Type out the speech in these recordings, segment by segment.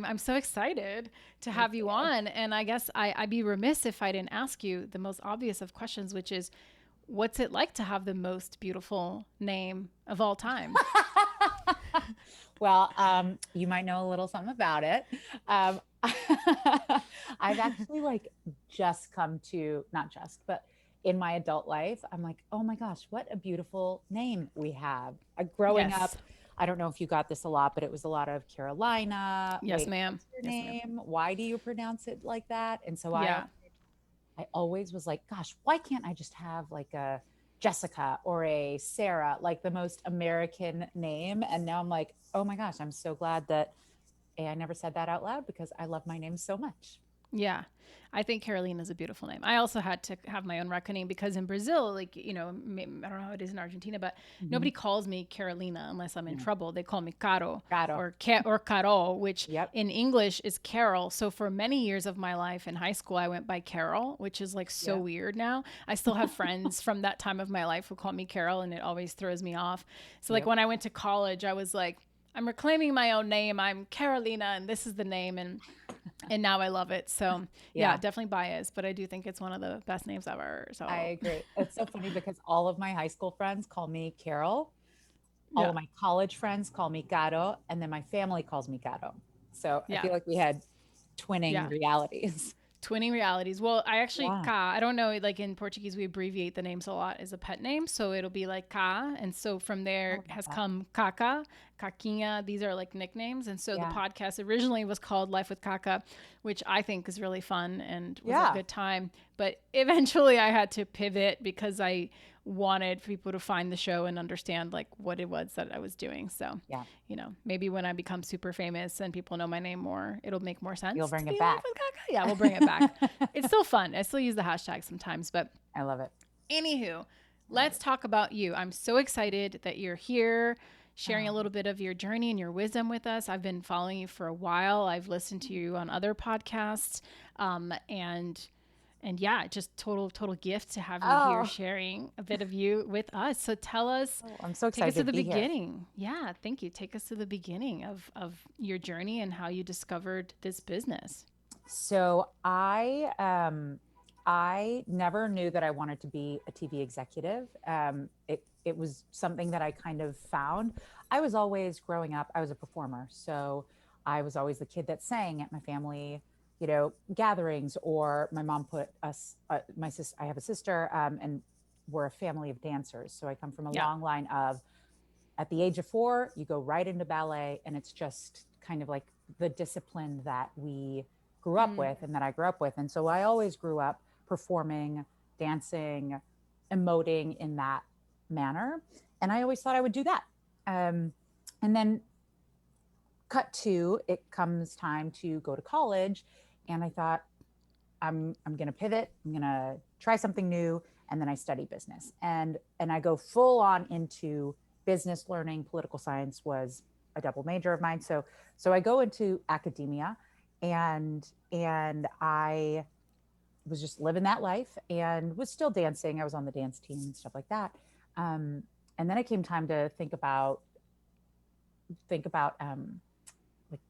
I'm so excited to have you on. And I guess I'd be remiss if I didn't ask you the most obvious of questions, which is what's it like to have the most beautiful name of all time? Well, you might know a little something about it. I've actually like just come to, not just, but in my adult life, I'm like, oh my gosh, what a beautiful name we have. Growing Yes. up, I don't know if you got this a lot, but it was a lot of Carolina. Yes, Wait, ma'am. what's your Yes, ma'am. name? Why do you pronounce it like that? And so Yeah. I always was like, gosh, why can't I just have like a Jessica or a Sarah, like the most American name? And now I'm like, oh my gosh, I'm so glad that I never said that out loud because I love my name so much. Yeah. I think Carolina is a beautiful name. I also had to have my own reckoning because in Brazil, like, I don't know how it is in Argentina, but Mhm. nobody calls me Carolina unless I'm in Yeah. trouble. They call me Caro Claro. or Carol, which Yep. in English is Carol. So for many years of my life in high school, I went by Carol, which is like so Yep. weird now. I still have friends from that time of my life who call me Carol, and it always throws me off. So like Yep. when I went to college, I was like, I'm reclaiming my own name. I'm Carolina, and this is the name. And now I love it. So yeah, Yeah. definitely biased, but I do think it's one of the best names ever. I So agree. It's so funny because all of my high school friends call me Carol. All yeah, of my college friends call me Caro, and then my family calls me Caro. So I yeah, feel like we had twinning yeah. realities. Twinning realities. Well, I actually Yeah. Ka. I don't know. Like in Portuguese, we abbreviate the names a lot as a pet name, so it'll be like Ka, and so from I there love has that. come Kaka, Kakinha. These are like nicknames, and so the Yeah. podcast originally was called Life with Kaka, which I think is really fun and was a Yeah. good time. But eventually, I had to pivot because I wanted people to find the show and understand like what it was that I was doing. So, Yeah. maybe when I become super famous and people know my name more, it'll make more You'll sense bring to it be Life back. with Kaka. Yeah, we'll bring it back. It's still fun. I still use the hashtag sometimes, but I love it. anywho, I love let's it. talk about you. I'm so excited that you're here sharing a Oh, little bit of your journey and your wisdom with us. I've been following you for a while. I've listened to you on other podcasts. And yeah, just total gift to have you here oh, sharing a bit of you with us. So tell us, oh, I'm so take us excited to to the be here. beginning. Yeah, thank you. Take us to the beginning of your journey and how you discovered this business. So I never knew that I wanted to be a TV executive. It was something that I kind of found. I was always growing up. I was a performer, so I was always the kid that sang at my family, gatherings. Or my mom put us, my sister. I have a sister, and we're a family of dancers. So I come from a Yeah. long line of, at the age of 4, you go right into ballet, and it's just kind of like the discipline that we grew up Mm, with and that I grew up with. And so I always grew up performing, dancing, emoting in that manner. And I always thought I would do that. And then cut to, it comes time to go to college. And I thought, I'm going to pivot. I'm going to try something new. And then I study business, and I go full on into business learning. Political science was a double major of mine. So I go into academia, and I was just living that life and was still dancing. I was on the dance team and stuff like that. Um, and then it came time to think about like,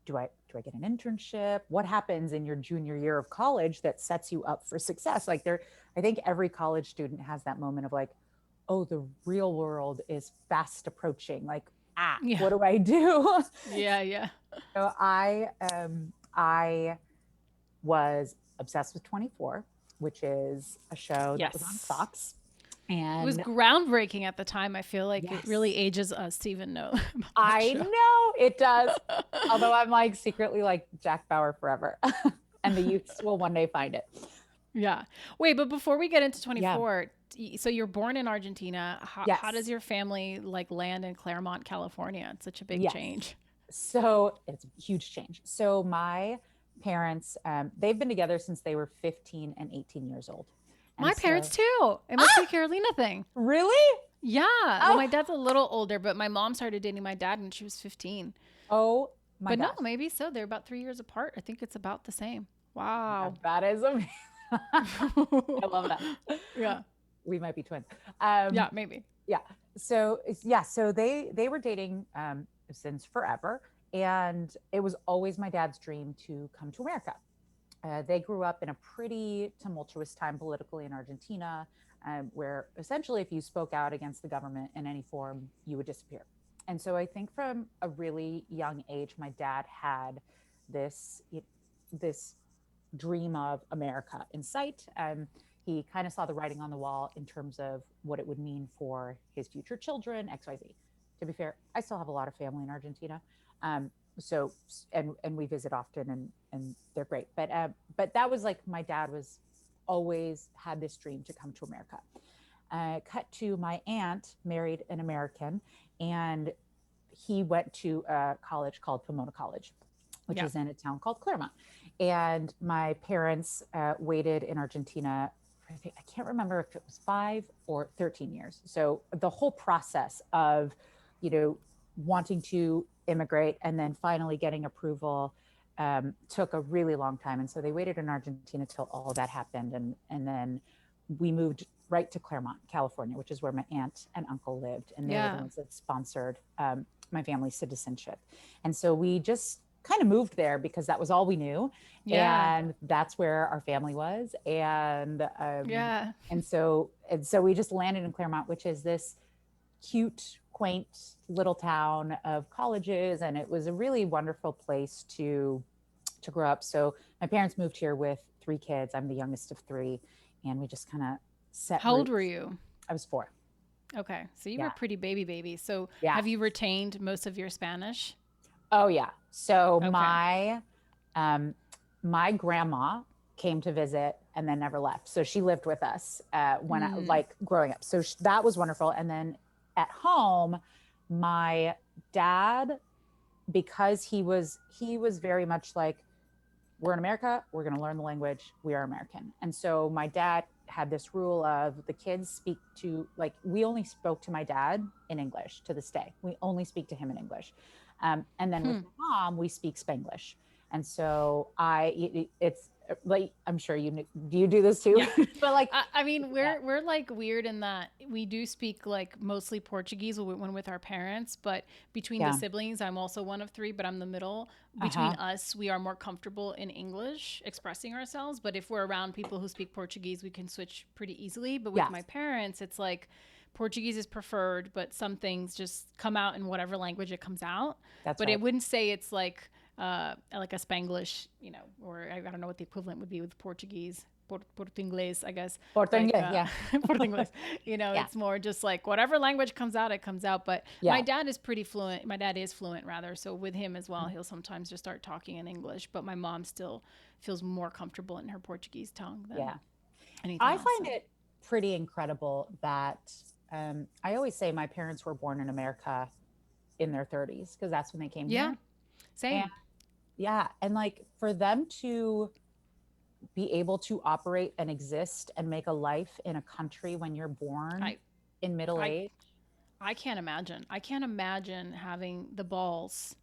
do I get an internship? What happens in your junior year of college that sets you up for success? Like, I think every college student has that moment of like, oh, the real world is fast approaching. Like, yeah. what do I do? Yeah. Yeah. So I was obsessed with 24, which is a show that was on Yes. Fox. It was And groundbreaking at the time. I feel like it really yes, ages us to even know about that I show. know it does. Although I'm like secretly like Jack Bauer forever. And the youths will one day find it. Yeah. Wait, but before we get into Yeah. 24, so you're born in Argentina. How does Yes. your family like land in Claremont, California? It's such a big Yes. change. So it's a huge change. So my parents, they've been together since they were 15 and 18 years old. My And parents so, too. It must be a ah, Carolina thing. really? Yeah. Well, Oh, my dad's a little older, but my mom started dating my dad when she was 15. oh my But no, gosh. maybe so. They're about 3 years apart. I think it's about the same. Yeah, Wow. that is amazing. I love that. Yeah. We might be twins. Yeah, maybe. Yeah. So yeah, so they were dating since forever, And it was always my dad's dream to come to America. They grew up in a pretty tumultuous time politically in Argentina, where essentially if you spoke out against the government in any form, you would disappear. And so I think from a really young age, my dad had this this dream of America in sight. He kind of saw the writing on the wall in terms of what it would mean for his future children, XYZ. To be fair, I still have a lot of family in Argentina. Um, so and we visit often, and they're great. But that was like my dad was always had this dream to come to America. Cut to my aunt married an American, and he went to a college called Pomona College, which Yeah. is in a town called Claremont. And my parents waited in Argentina. I can't remember if it was 5 or 13 years. So the whole process of, wanting to immigrate and then finally getting approval took a really long time. And so they waited in Argentina till all of that happened. And then we moved right to Claremont, California, which is where my aunt and uncle lived. And they were the Yeah. ones that sponsored my family's citizenship. And so we just kind of moved there because that was all we knew. Yeah. And that's where our family was. Yeah. And so we just landed in Claremont, which is this cute, quaint little town of colleges. And it was a really wonderful place to grow up. So my parents moved here with 3 kids. I'm the youngest of 3. And we just kind of set How old were roots. you? I was 4. Okay. So you were Yeah. pretty baby. So Yeah. have you retained most of your Spanish? Oh yeah. So Okay. my grandma came to visit and then never left. So she lived with us when I Mm. like growing up. So that was wonderful. And then at home, my dad, because he was very much like, we're in America, we're going to learn the language, we are American. And so my dad had this rule of the kids speak to, like, we only spoke to my dad in English to this day. We only speak to him in English. And then with Hmm. my mom, we speak Spanglish. And so it's like, I'm sure do you do this too? Yeah. But like, I mean, yeah, we're like weird in that we do speak like mostly Portuguese when with our parents, but between the yeah, siblings, I'm also one of 3, but I'm the middle. Between uh-huh, us, we are more comfortable in English expressing ourselves, but if we're around people who speak Portuguese, we can switch pretty easily. But with yes, my parents, it's like Portuguese is preferred, but some things just come out in whatever language it comes out. that's But it right. wouldn't say it's like a Spanglish, or I don't know what the equivalent would be with Portuguese. Portuguese, I guess, like Portugués, yeah, Portuguese. yeah, It's more just like whatever language comes out, it comes out. But my yeah. dad is pretty fluent. My dad is fluent, rather. So with him as well, he'll sometimes just start talking in English. But my mom still feels more comfortable in her Portuguese tongue than Yeah. anything I else. find So it pretty incredible that I always say my parents were born in America in their 30s because that's when they came yeah, here. And same. yeah, and like for them to be able to operate and exist and make a life in a country when you're born I in middle I age. I can't imagine. I can't imagine having the balls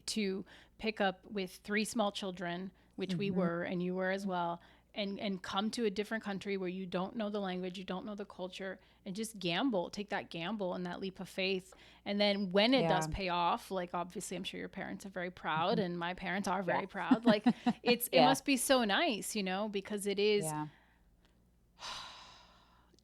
to pick up with 3 small children, which we Mhm. were, and you were as well, and come to a different country where you don't know the language, you don't know the culture, and just gamble, take that gamble and that leap of faith. And then when it does Yeah. pay off, like obviously I'm sure your parents are very proud, Mhm. and my parents are Yeah. very proud. Like it Yeah. must be so nice, because it is Yeah.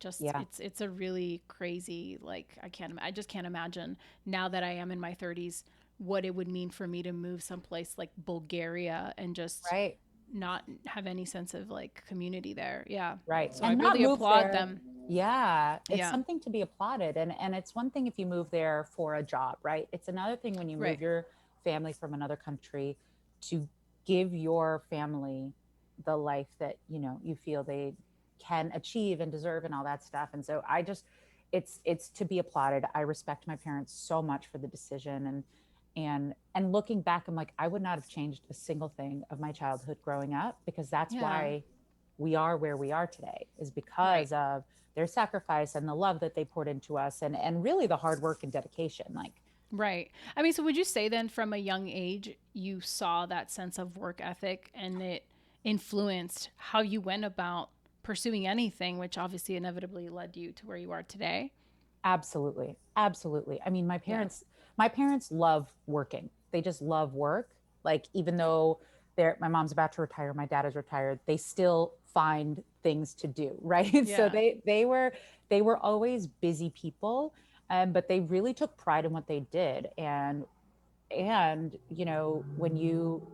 just Yeah. it's a really crazy, like I just can't imagine now that I am in my 30s what it would mean for me to move someplace like Bulgaria and just Right. not have any sense of like community there. Yeah. Right. So I And not really move applaud there. them. Yeah. It's Yeah. something to be applauded. And it's one thing if you move there for a job, right? It's another thing when you move Right. your family from another country to give your family the life that, you feel they can achieve and deserve and all that stuff. And so it's to be applauded. I respect my parents so much for the decision, and looking back, I'm like, I would not have changed a single thing of my childhood growing up, because that's Yeah. why we are where we are today, is Right. because of their sacrifice and the love that they poured into us, and really the hard work and dedication. Like, Right. I mean, so would you say then from a young age you saw that sense of work ethic and it influenced how you went about pursuing anything, which obviously inevitably led you to where you are today? absolutely, absolutely. I mean, my Yeah. parents my parents love working. they just love work. Like, even though my mom's about to retire, my dad is retired, they still find things to do, right? So Yeah. they were always busy people, but they really took pride in what they did. And you know, when you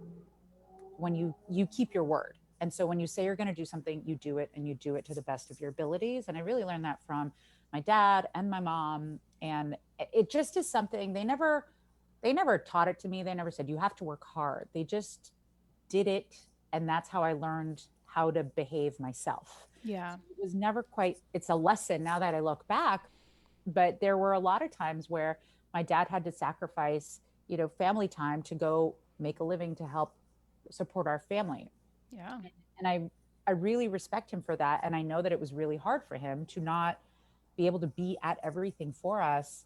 keep your word, and so when you say you're going to do something, you do it, and you do it to the best of your abilities. And I really learned that from my dad and my mom. And it just is something they never taught it to me. They never said you have to work hard. They just did it, and that's how I learned how to behave myself. Yeah. So it was never quite, it's a lesson now that I look back, but there were a lot of times where my dad had to sacrifice, you know, family time to go make a living to help support our family. Yeah. And I really respect him for that, and I know that it was really hard for him to not be able to be at everything for us.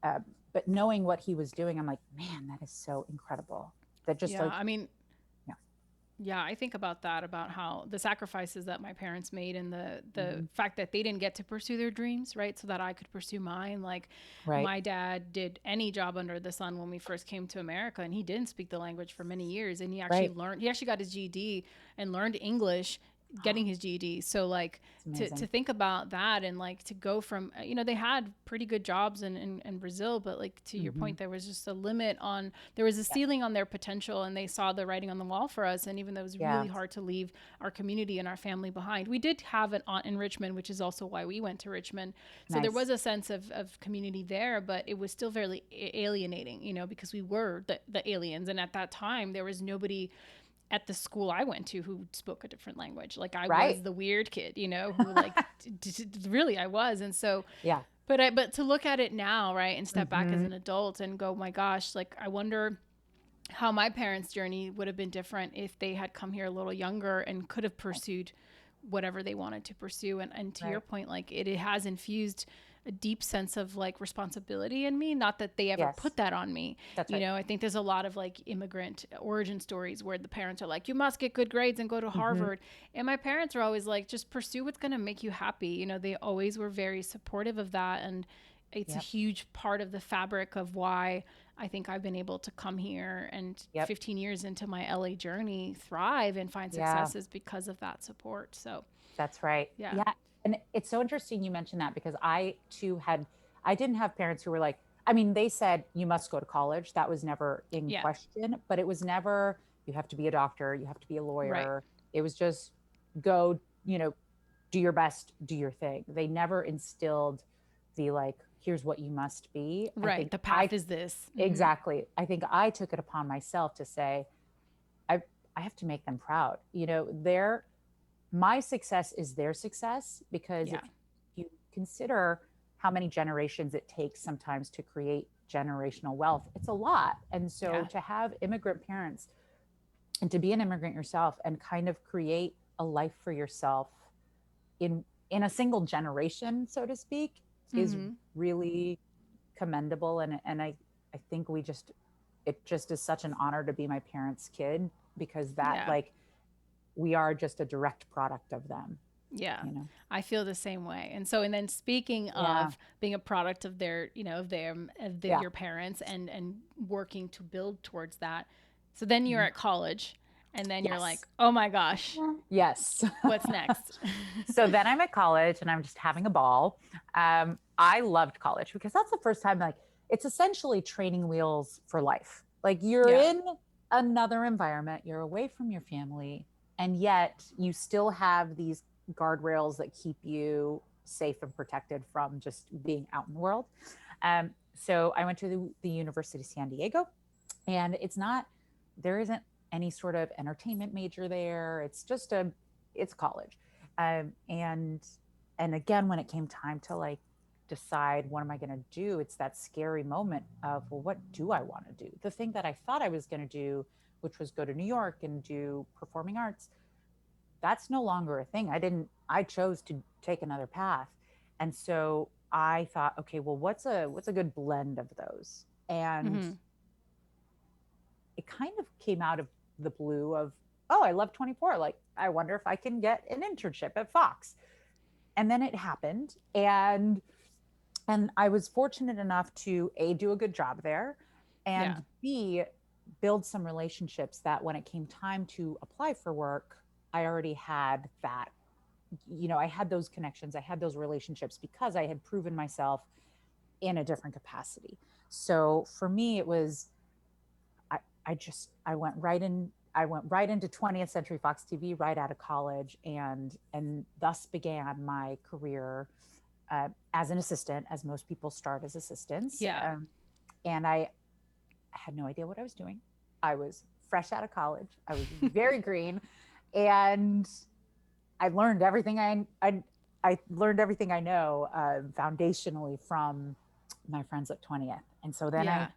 uh, but knowing what he was doing, I'm like, man, that is so incredible. That just Yeah. like, I mean, yeah. yeah, I think about that, about how the sacrifices that my parents made and the Mhm. fact that they didn't get to pursue their dreams, right? So that I could pursue mine. Like, Right. my dad did any job under the sun when we first came to America, and he didn't speak the language for many years, and Right. he actually got his GED and learned English getting his GED. So like, It's to amazing. think about that, and like to go from, they had pretty good jobs in Brazil, but like, to your Hmm. point, there was just a limit on, there was a Yeah. ceiling on their potential, and they saw the writing on the wall for us. And even though it was Yeah. really hard to leave our community and our family behind, we did have an aunt in Richmond, which is also why we went to Richmond. So there Nice. was a sense of community there, but it was still very alienating, because we were the aliens. And at that time, there was nobody at the school I went to who spoke a different language. Like, I Right. was the weird kid, who like really I was. And so, Yeah. but to look at it now, right, and step back as Hmm. an adult and go, my gosh, like, I wonder how my parents' journey would have been different if they had come here a little younger and could have Right. pursued whatever they wanted to pursue. And to your Right. point, like, it has infused a deep sense of like responsibility in me. Not that they ever Yes. put that on me. That's right. I think there's a lot of like immigrant origin stories where the parents are like, you must get good grades and go to Hmm. Harvard. And my parents are always like, just pursue what's going to make you happy. They always were very supportive of that. And it's a Yep. huge part of the fabric of why I think I've been able to come here and Yep. 15 years into my LA journey thrive and find Yeah. successes because of that support. So, That's right. yeah. Yeah. And it's so interesting you mentioned that, because I too I didn't have parents who were like, I mean, they said you must go to college. That was never in Yeah. question, but it was never, you have to be a doctor, you have to be a Right. lawyer. It was just go, do your best, do your thing. They never instilled the like, here's what you must be. I Right. think The path is this. Mm-hmm. exactly. I think I took it upon myself to say, I, I have to make them proud. My success is their success, because Yeah. if you consider how many generations it takes sometimes to create generational wealth, it's a lot. And so Yeah. to have immigrant parents and to be an immigrant yourself and kind of create a life for yourself in a single generation, so to speak, is Mm-hmm. really commendable. And I think it just is such an honor to be my parents' kid, because that, Yeah. like, we are just a direct product of them, Yeah. you know? I feel the same way. And so, and then speaking Yeah. of being a product of their, Yeah. your parents, and working to build towards that. So then you're Mhm. at college, and then you're Yes. like, oh my gosh, Yes. what's next? So then I'm at college and I'm just having a ball. I loved college because that's the first time, like, it's essentially training wheels for life. Like, you're Yeah. in another environment, you're away from your family, and yet you still have these guardrails that keep you safe and protected from just being out in the world. So I went to the University of San Diego, and there isn't any sort of entertainment major there. It's college. Um, and and again, when it came time to like decide what am I going to do, it's that scary moment of, well, what do I want to do? The thing that I thought I was going to do, which was go to New York and do performing arts, that's no longer a thing. I chose to take another path. And so I thought, okay, well, what's a good blend of those? And Mm-hmm. it kind of came out of the blue of, oh, I love 24. Like, I wonder if I can get an internship at Fox. And then it happened. And I was fortunate enough to A, do a good job there, Yeah. and B, build some relationships that when it came time to apply for work, I already had that, I had those connections, I had those relationships because I had proven myself in a different capacity. So for me, it was, I went right in, I went right into 20th Century Fox TV right out of college, and thus began my career as an assistant, as most people start as assistants. Yeah. And I had no idea what I was doing. I was fresh out of college. I was very green, and I learned everything I learned everything I know foundationally from my friends at 20th. And so then Yeah.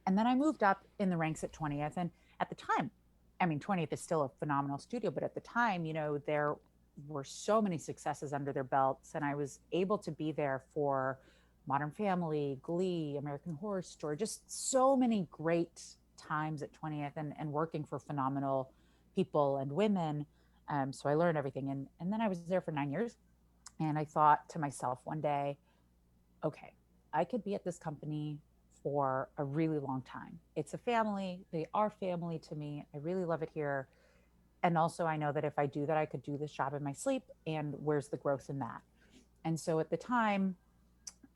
I moved up in the ranks at 20th. And at the time, I mean, 20th is still a phenomenal studio, but at the time, there were so many successes under their belts, and I was able to be there for Modern Family, Glee, American Horror Story, just so many great times at 20th, and working for phenomenal people and women. So I learned everything. And then I was there for 9 years. And I thought to myself one day, okay, I could be at this company for a really long time. It's a family. They are family to me. I really love it here. And also, I know that if I do that, I could do this job in my sleep. And where's the growth in that? And so at the time,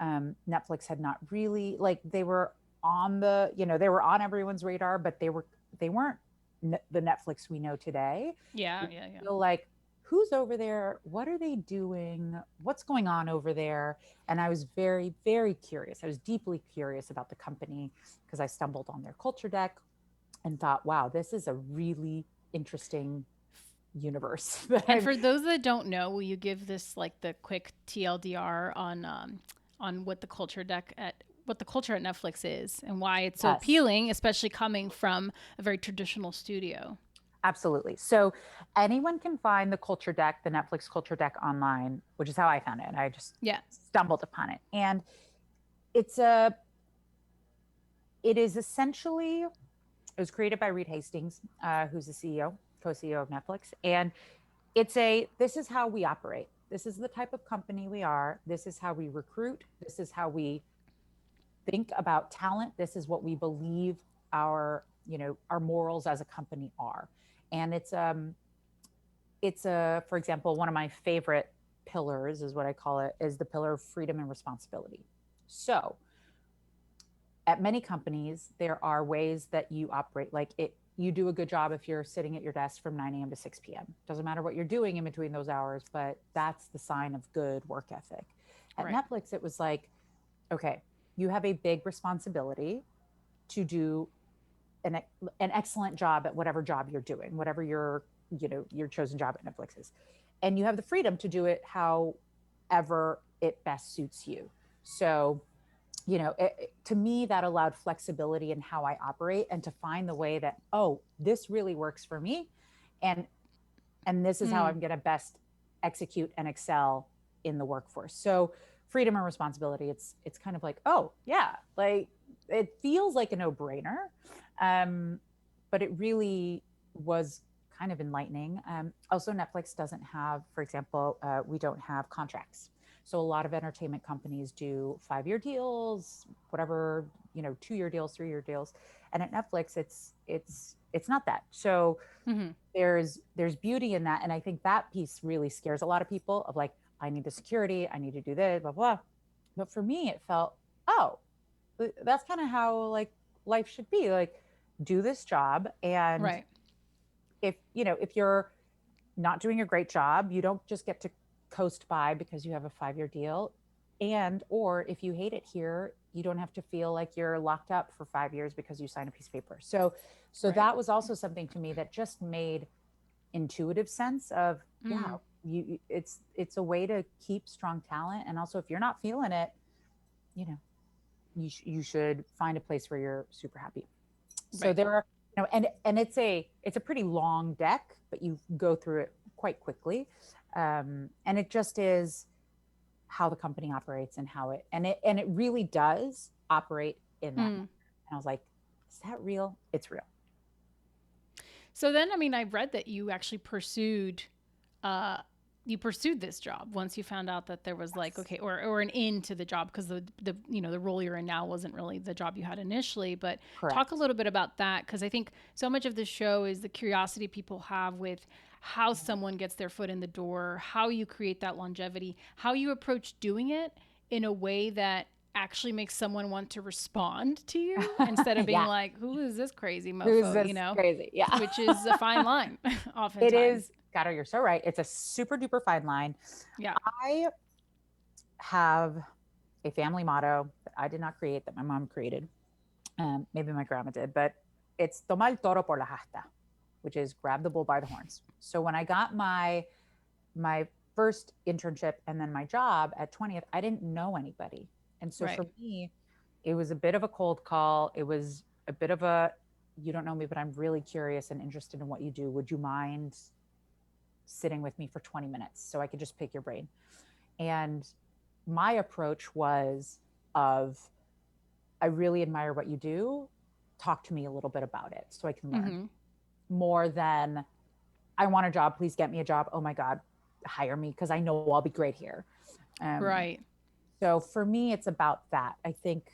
Netflix had not really, like, they were on they were on everyone's radar, but they weren't the Netflix we know today. Yeah. You Yeah. Yeah. feel like, who's over there? What are they doing? What's going on over there? And I was very, very curious. I was deeply curious about the company because I stumbled on their culture deck and thought, wow, this is a really interesting universe. And for those that don't know, will you give this like the quick TLDR on what the culture deck at what the culture at Netflix is and why it's so Yes. appealing, especially coming from a very traditional studio? Absolutely. So anyone can find the culture deck, the Netflix culture deck online, which is how I found it. I just stumbled upon it. And it is essentially, it was created by Reed Hastings, who's the CEO, co-CEO of Netflix. And this is how we operate. This is the type of company we are. This is how we recruit. This is how we think about talent. This is what we believe our morals as a company are. And for example, one of my favorite pillars is what I call it, is the pillar of freedom and responsibility. So at many companies, there are ways that you operate. Like you do a good job if you're sitting at your desk from 9 a.m. to 6 p.m. Doesn't matter what you're doing in between those hours, but that's the sign of good work ethic. At Netflix, it was like, okay, you have a big responsibility to do an excellent job at whatever job you're doing, whatever your chosen job at Netflix is. And you have the freedom to do it however it best suits you. So, to me, that allowed flexibility in how I operate and to find the way that, oh, this really works for me. And this is how I'm going to best execute and excel in the workforce. So freedom and responsibility, it's kind of like, oh yeah, like it feels like a no-brainer. But it really was kind of enlightening. Also, Netflix doesn't have, for example, we don't have contracts. So a lot of entertainment companies do 5-year deals, whatever, 2-year deals, 3-year deals. And at Netflix, it's not that. So there's beauty in that. And I think that piece really scares a lot of people of like, I need the security, I need to do this, blah, blah. But for me, it felt, oh, that's kind of how like life should be. Like, do this job. And if you're not doing a great job, you don't just get to coast by because you have a 5-year deal. Or if you hate it here, you don't have to feel like you're locked up for 5 years because you signed a piece of paper. So that was also something to me that just made intuitive sense of, yeah, it's a way to keep strong talent. And also, if you're not feeling it, you should find a place where you're super happy. So there are, and it's a pretty long deck, but you go through it quite quickly. And it just is how the company operates and it really does operate in that. And I was like, is that real? It's real. So then, I mean, I read that you actually pursued, you pursued this job once you found out that there was like, okay, or an into the job, because the the role you're in now wasn't really the job you had initially. But talk a Correct. little bit about that, because I think so much of the show is the curiosity people have with how someone gets their foot in the door, how you create that longevity, how you approach doing it in a way that actually makes someone want to respond to you instead of being Yeah. like, who is this crazy Who's mofo, this crazy? Yeah. which is a fine line It oftentimes. is, Gato, you're so right. It's a super duper fine line. Yeah. I have a family motto that I did not create, that my mom created. Maybe my grandma did, but it's toma el toro por la asta, which is grab the bull by the horns. So when I got my first internship and then my job at 20th, I didn't know anybody. And so Right. for me, it was a bit of a cold call. It was a bit of a, you don't know me, but I'm really curious and interested in what you do. Would you mind sitting with me for 20 minutes so I could just pick your brain? And my approach was of, I really admire what you do. Talk to me a little bit about it so I can learn, more than I want a job. Please get me a job. Oh my God, hire me because I know I'll be great here. Um, Right. so for me, it's about that. I think,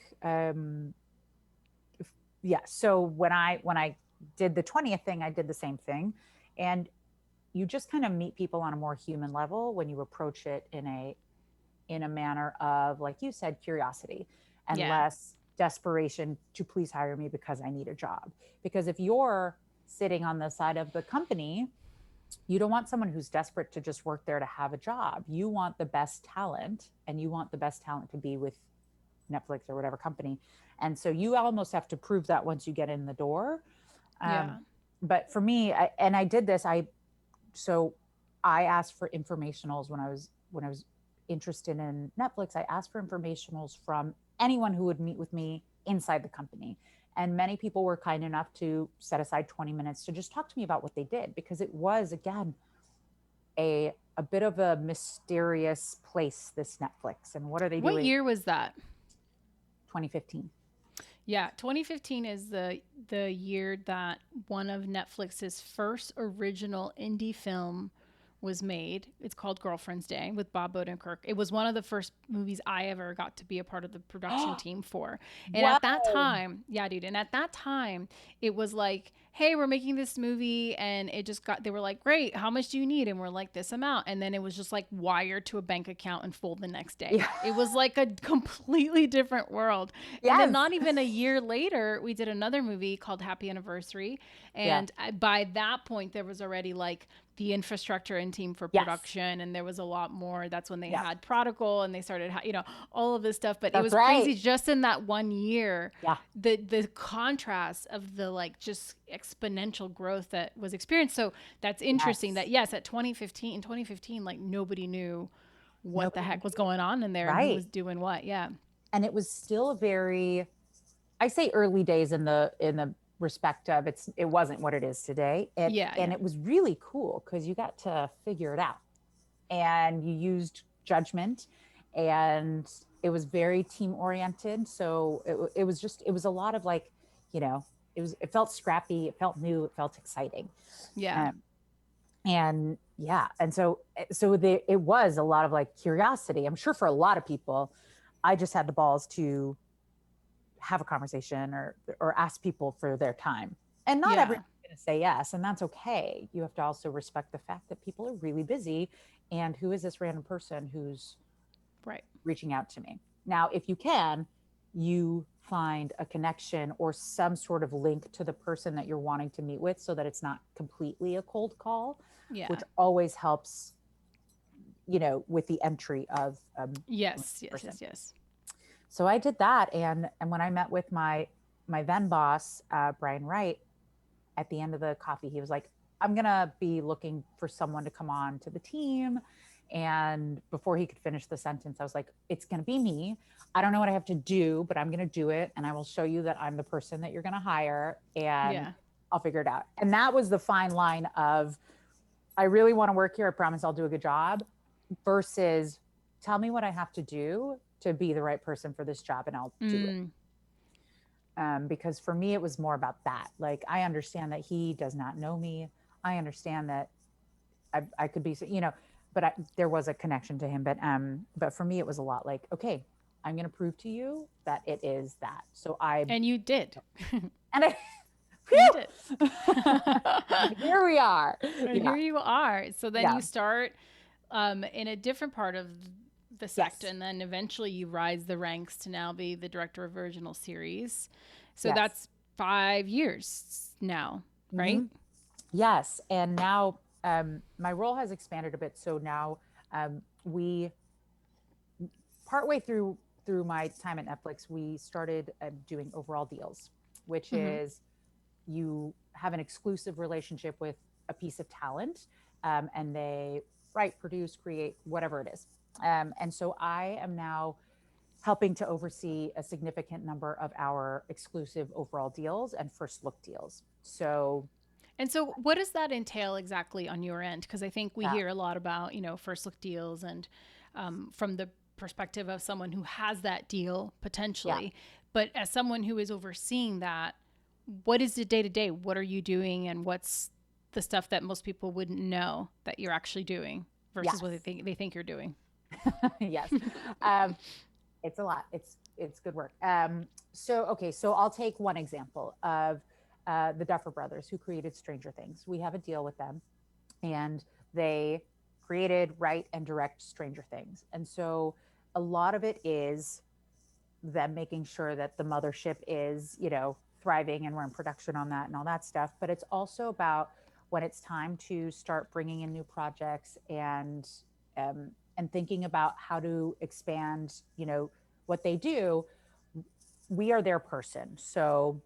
yeah. So when I did the 20th thing, I did the same thing, and you just kind of meet people on a more human level when you approach it in a manner of, like you said, curiosity, and Yeah. less desperation to please hire me because I need a job. Because if you're sitting on the side of the company, you don't want someone who's desperate to just work there to have a job. You want the best talent, and you want the best talent to be with Netflix or whatever company. And so you almost have to prove that once you get in the door. Um, Yeah. but for me, I did this. So I asked for informationals when I was interested in Netflix. I asked for informationals from anyone who would meet with me inside the company. And many people were kind enough to set aside 20 minutes to just talk to me about what they did, because it was, again, a bit of a mysterious place, this Netflix. And what are they What doing? year was that? 2015. Yeah, 2015 is the year that one of Netflix's first original indie film was made. It's called Girlfriend's Day with Bob Odenkirk. It was one of the first movies I ever got to be a part of the production team for. And Wow. at that time, yeah, dude, and at that time, it was like, hey, we're making this movie, and it just got, they were like, great, how much do you need? And we're like, this amount. And then it was just like wired to a bank account and full the next day. Yeah. It was like a completely different world. And then Yes. not even a year later, we did another movie called Happy Anniversary. Yeah. And by that point, there was already like the infrastructure and team for Yes. production, and there was a lot more. That's when they Yeah. had Prodigal, and they started, all of this stuff. But it That's was crazy right. just in that one year. Yeah. The contrast of the like just exponential growth that was experienced. So that's interesting. Yes. That yes, at 2015, like nobody knew what the Nobody heck was knew. going on in there and who Right. was doing what. Yeah. And it was still very, I say early days in the respect of, it wasn't what it is today. Yeah. And Yeah. it was really cool because you got to figure it out, and you used judgment, and it was very team oriented. So it was a lot of like, it felt scrappy, it felt new, it felt exciting. Yeah. Um, and yeah, and it was a lot of like curiosity. I'm sure for a lot of people, I just had the balls to have a conversation or ask people for their time. And not Yeah. everyone's going to say yes, and that's okay. You have to also respect the fact that people are really busy, and who is this random person who's Right. reaching out to me? Now, if you can, you find a connection or some sort of link to the person that you're wanting to meet with, so that it's not completely a cold call, Yeah. which always helps, with the entry of Yes. Yes. person. Yes. Yes. So I did that, and when I met with my then boss, Brian Wright, at the end of the coffee, he was like, "I'm gonna be looking for someone to come on to the team." And before he could finish the sentence, I was like, "It's gonna be me. I don't know what I have to do, but I'm gonna do it, and I will show you that I'm the person that you're gonna hire, and Yeah. I'll figure it out." And that was the fine line of, I really want to work here. I promise I'll do a good job, versus tell me what I have to do to be the right person for this job, and I'll do it. Because for me, it was more about that. Like, I understand that he does not know me. I understand that I could be, there was a connection to him. But for me, it was a lot like, okay, I'm going to prove to you that it is that. So And you did. and I, You did. here we are. And here you are. So then Yeah. you start in a different part of the sect, Yes. and then eventually you rise the ranks to now be the director of original series. So Yes. that's 5 years now, right? Mhm. Yes. And now my role has expanded a bit. So now we partway through my time at Netflix, we started doing overall deals, which is you have an exclusive relationship with a piece of talent, and they write, produce, create, whatever it is. And so I am now helping to oversee a significant number of our exclusive overall deals and first look deals. So And so what does that entail exactly on your end? Because I think we yeah, hear a lot about, first look deals and from the perspective of someone who has that deal yeah. potentially. But as someone who is overseeing that, what is the day to day? What are you doing, and what's the stuff that most people wouldn't know that you're actually doing versus Yes. what they think you're doing? Yes. It's a lot. It's good work. So I'll take one example of the Duffer Brothers, who created Stranger Things. We have a deal with them, and they created, write, and direct Stranger Things. And so a lot of it is them making sure that the mothership is, thriving, and we're in production on that and all that stuff. But it's also about when it's time to start bringing in new projects and thinking about how to expand, what they do. We are their person. So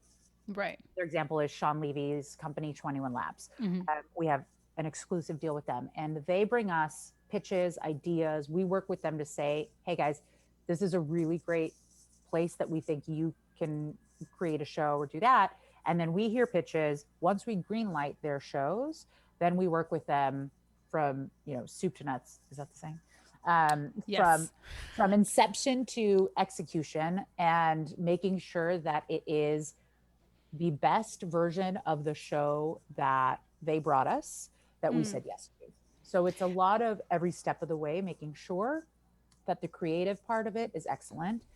Right. their example is Shawn Levy's company, 21 Labs. We have an exclusive deal with them, and they bring us pitches, ideas. We work with them to say, hey guys, this is a really great place that we think you can create a show or do that. And then we hear pitches. Once we greenlight their shows, then we work with them from, soup to nuts. Is that the saying? Yes. From inception to execution, and making sure that it is the best version of the show that they brought us, that we said yes to. So it's a lot of every step of the way, making sure that the creative part of it is excellent,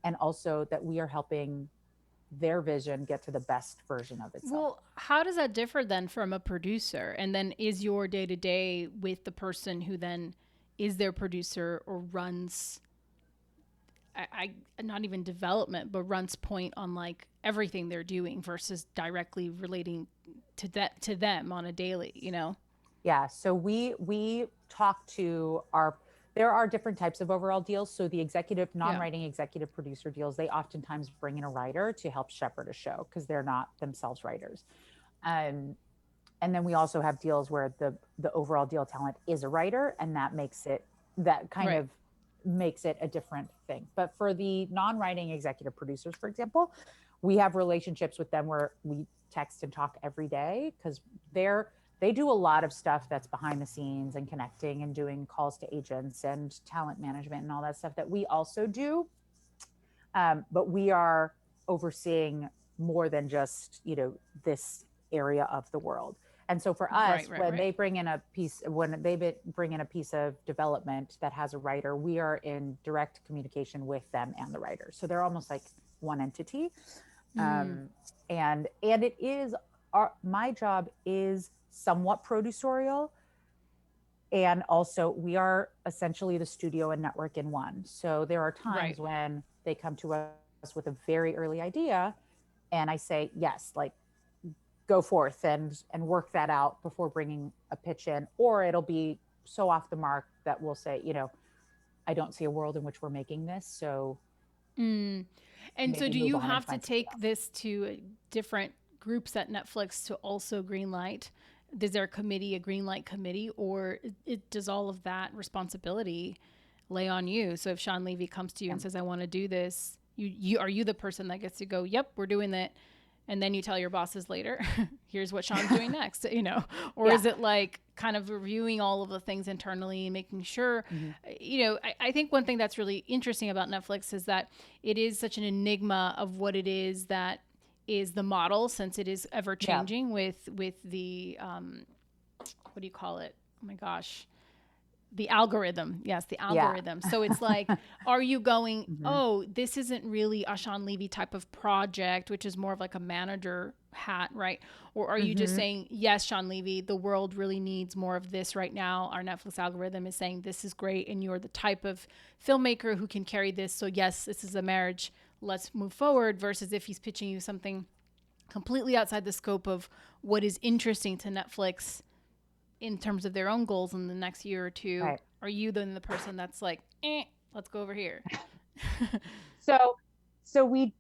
and also that we are helping their vision get to the best version of itself. Well, how does that differ then from a producer? And then is your day to day with the person who then is their producer or runs, I not even development, but runs point on like everything they're doing versus directly relating to them on a daily, Yeah. So we talk to there are different types of overall deals. So the non-writing executive producer deals, they oftentimes bring in a writer to help shepherd a show because they're not themselves writers. And then we also have deals where the overall deal talent is a writer, and that makes it a different thing. But for the non-writing executive producers, for example, we have relationships with them where we text and talk every day, because they do a lot of stuff that's behind the scenes and connecting and doing calls to agents and talent management and all that stuff that we also do. But we are overseeing more than just, this area of the world. And so for us, when they bring in a piece of development that has a writer, we are in direct communication with them and the writer. So they're almost like one entity. And it is my job is somewhat producerial. And also we are essentially the studio and network in one. So there are times when they come to us with a very early idea, and I say, yes, like, go forth and work that out before bringing a pitch in. Or it'll be so off the mark that we'll say, I don't see a world in which we're making this. So and so do you have to take this to different groups at Netflix to also greenlight? Is there a greenlight committee, or does all of that responsibility lay on you? So if Shawn Levy comes to you and says, I want to do this, are you the person that gets to go, yep, we're doing that? And then you tell your bosses later, here's what Shawn's doing next, or is it like kind of reviewing all of the things internally and making sure, I think one thing that's really interesting about Netflix is that it is such an enigma of what it is that is the model, since it is ever changing with the, what do you call it? Oh my gosh. The algorithm. Yes, the Yeah. algorithm. So it's like, are you going, Hmm. oh, this isn't really a Shawn Levy type of project, which is more of like a manager hat, right? Or are you just Hmm. saying, yes, Shawn Levy, the world really needs more of this right now. Our Netflix algorithm is saying this is great, and you're the type of filmmaker who can carry this. So, yes, this is a marriage. Let's move forward. Versus if he's pitching you something completely outside the scope of what is interesting to Netflix in terms of their own goals in the next year or two, Right. are you then the person that's like, let's go over here? So, so we,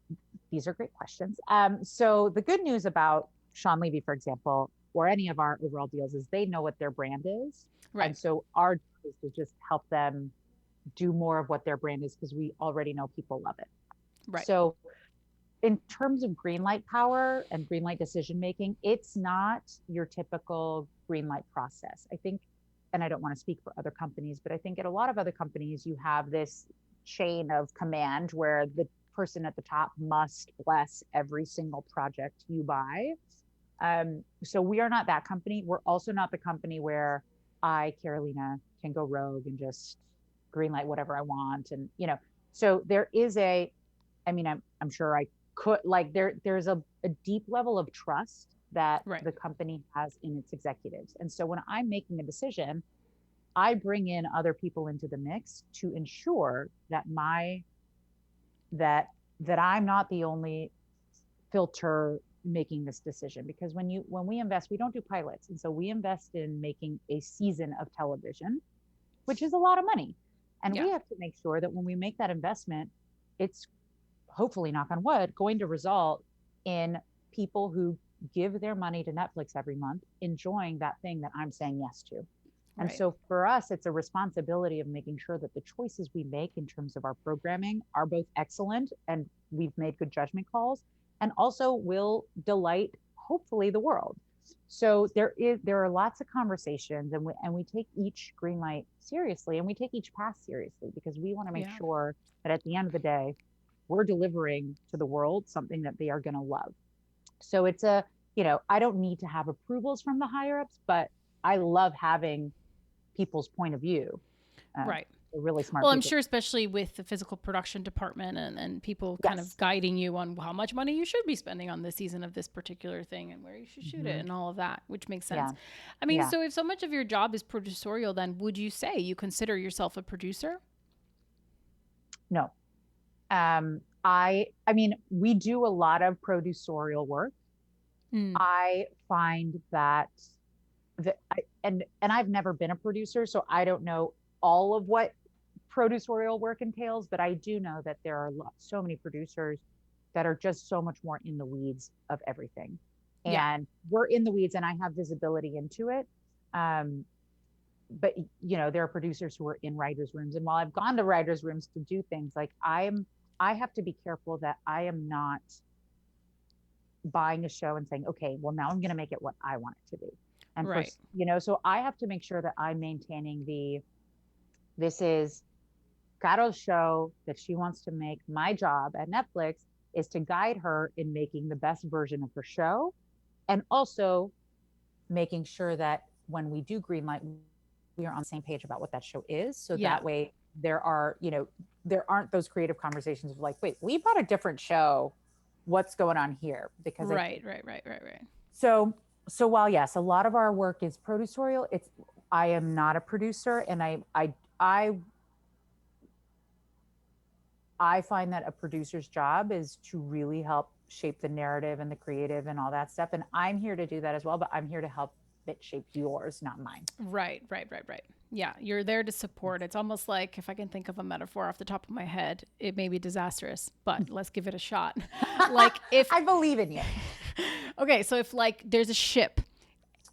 these are great questions. So the good news about Shawn Levy, for example, or any of our overall deals is they know what their brand is. Right, And so our job is to just help them do more of what their brand is because we already know people love it. right, So in terms of green light power and green light decision making, it's not your typical green light process. I think, and I don't want to speak for other companies, but I think at a lot of other companies, you have this chain of command where the person at the top must bless every single project you buy. So we are not that company. We're also not the company where I, Carolina, can go rogue and just greenlight whatever I want. And, so there is I'm sure I could like there's a deep level of trust that right. the company has in its executives. And so when I'm making a decision, I bring in other people into the mix to ensure that that I'm not the only filter making this decision, because when we invest, we don't do pilots. And so we invest in making a season of television, which is a lot of money. And Yeah, we have to make sure that when we make that investment, it's hopefully, knock on wood, going to result in people who give their money to Netflix every month enjoying that thing that I'm saying yes to. And right. so for us, it's a responsibility of making sure that the choices we make in terms of our programming are both excellent and we've made good judgment calls, and also will delight, hopefully, the world. So there are lots of conversations, and we take each green light seriously, and we take each pass seriously, because we want to make Yeah, sure that at the end of the day, we're delivering to the world something that they are going to love. So I don't need to have approvals from the higher ups, but I love having people's point of view. Um, right. they're really smart Well, I'm people. sure, especially with the physical production department and people kind of Yes. guiding you on how much money you should be spending on this season of this particular thing and where you should shoot it Hmm. and all of that, which makes sense. Yeah. I mean, Yeah. so if so much of your job is producerial, then would you say you consider yourself a producer? No. I mean, we do a lot of producerial work. Mm. I find that and I've never been a producer, so I don't know all of what producerial work entails, but I do know that there are so many producers that are just so much more in the weeds of everything. Yeah. And we're in the weeds, and I have visibility into it. Um, but there are producers who are in writers' rooms, and while I've gone to writers' rooms to do things, like I have to be careful that I am not buying a show and saying, okay, well, now I'm going to make it what I want it to be. And Right. so I have to make sure that I'm maintaining this is Caro's show that she wants to make. My job at Netflix is to guide her in making the best version of her show, and also making sure that when we do greenlight, we are on the same page about what that show is. So Yeah. that way there aren't those creative conversations of like, wait, we bought a different show. What's going on here? Because I Right. Right. Right. Right. Right. so so while yes, a lot of our work is producerial, I am not a producer, and I I find that a producer's job is to really help shape the narrative and the creative and all that stuff. And I'm here to do that as well, but I'm here to help it shape yours, not mine. Right, right, right, right. Yeah, you're there to support. It's almost like, if I can think of a metaphor off the top of my head, it may be disastrous, but let's give it a shot. Like if I believe in you. okay, so if like there's a ship,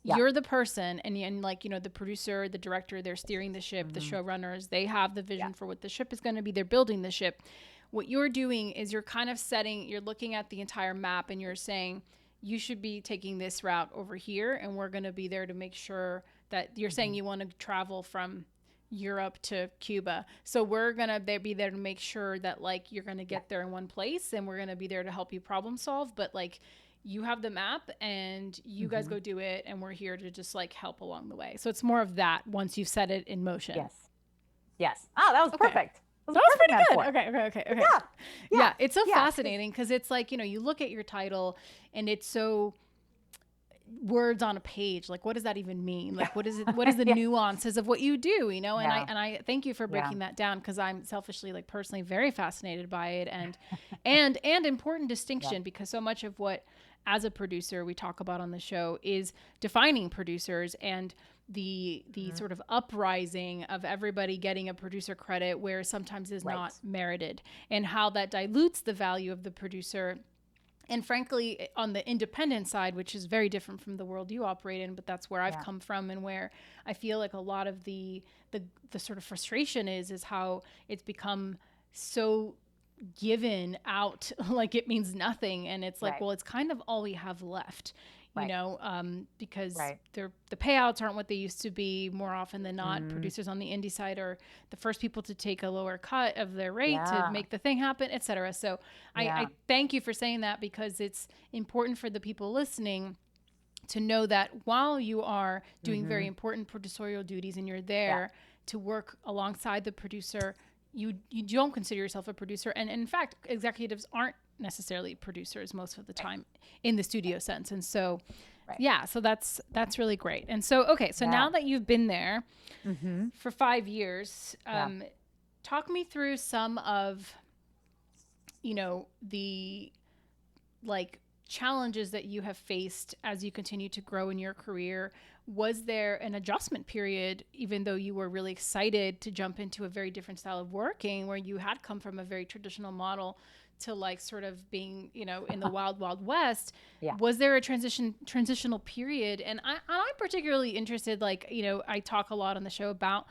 Yeah. you're the person, and like the producer, the director, they're steering the ship, the Mm-hmm. showrunners, they have the vision Yeah. for what the ship is going to be, they're building the ship. What you're doing is you're kind of you're looking at the entire map, and you're saying you should be taking this route over here, and we're going to be there to make sure that you're saying Mm-hmm. you want to travel from Europe to Cuba. So we're going to be there to make sure that like you're going to Yeah. get there in one place, and we're going to be there to help you problem solve. But like you have the map and you guys Mm-hmm. go do it, and we're here to just like help along the way. So it's more of that once you've set it in motion. Yes. Yes. Oh, that was Okay. perfect. That was That a was perfect pretty good. metaphor. Okay. Yeah. Yeah. Yeah, it's so Yeah. fascinating because it's like, you look at your title and it's so words on a page. Like, what does that even mean? Like, what is it? What is the Yeah. nuances of what you do? Yeah. And I thank you for Yeah. breaking that down because I'm selfishly, like, personally very fascinated by it, and important Yeah. distinction because so much of what as a producer we talk about on the show is defining producers and the Mhm. sort of uprising of everybody getting a producer credit where sometimes is Right. not merited, and how that dilutes the value of the producer. And frankly, on the independent side, which is very different from the world you operate in, but that's where I've Yeah. come from, and where I feel like a lot of the sort of frustration is how it's become so given out like it means nothing, and it's like, Right. well, it's kind of all we have left, Right. because Right. the payouts aren't what they used to be. More often than not, Mm, producers on the indie side are the first people to take a lower cut of their rate to yeah. make the thing happen, etc. So I Yeah. thank you for saying that because it's important for the people listening to know that while you are doing very Mm-hmm. important producerial duties and you're Yeah. there to work alongside the producer, you don't consider yourself a producer. And in fact, executives aren't necessarily producers most of the Right. time in the studio sense. And so, Right. yeah, so that's really great. And so, okay, so Yeah. now that you've been there Mm-hmm. for 5 years, Yeah. talk me through some of, the like challenges that you have faced as you continue to grow in your career. Was there an adjustment period, even though you were really excited to jump into a very different style of working, where you had come from a very traditional model to like sort of being, in the wild, wild west? Yeah. Was there a transitional period? And I'm particularly interested, like, I talk a lot on the show about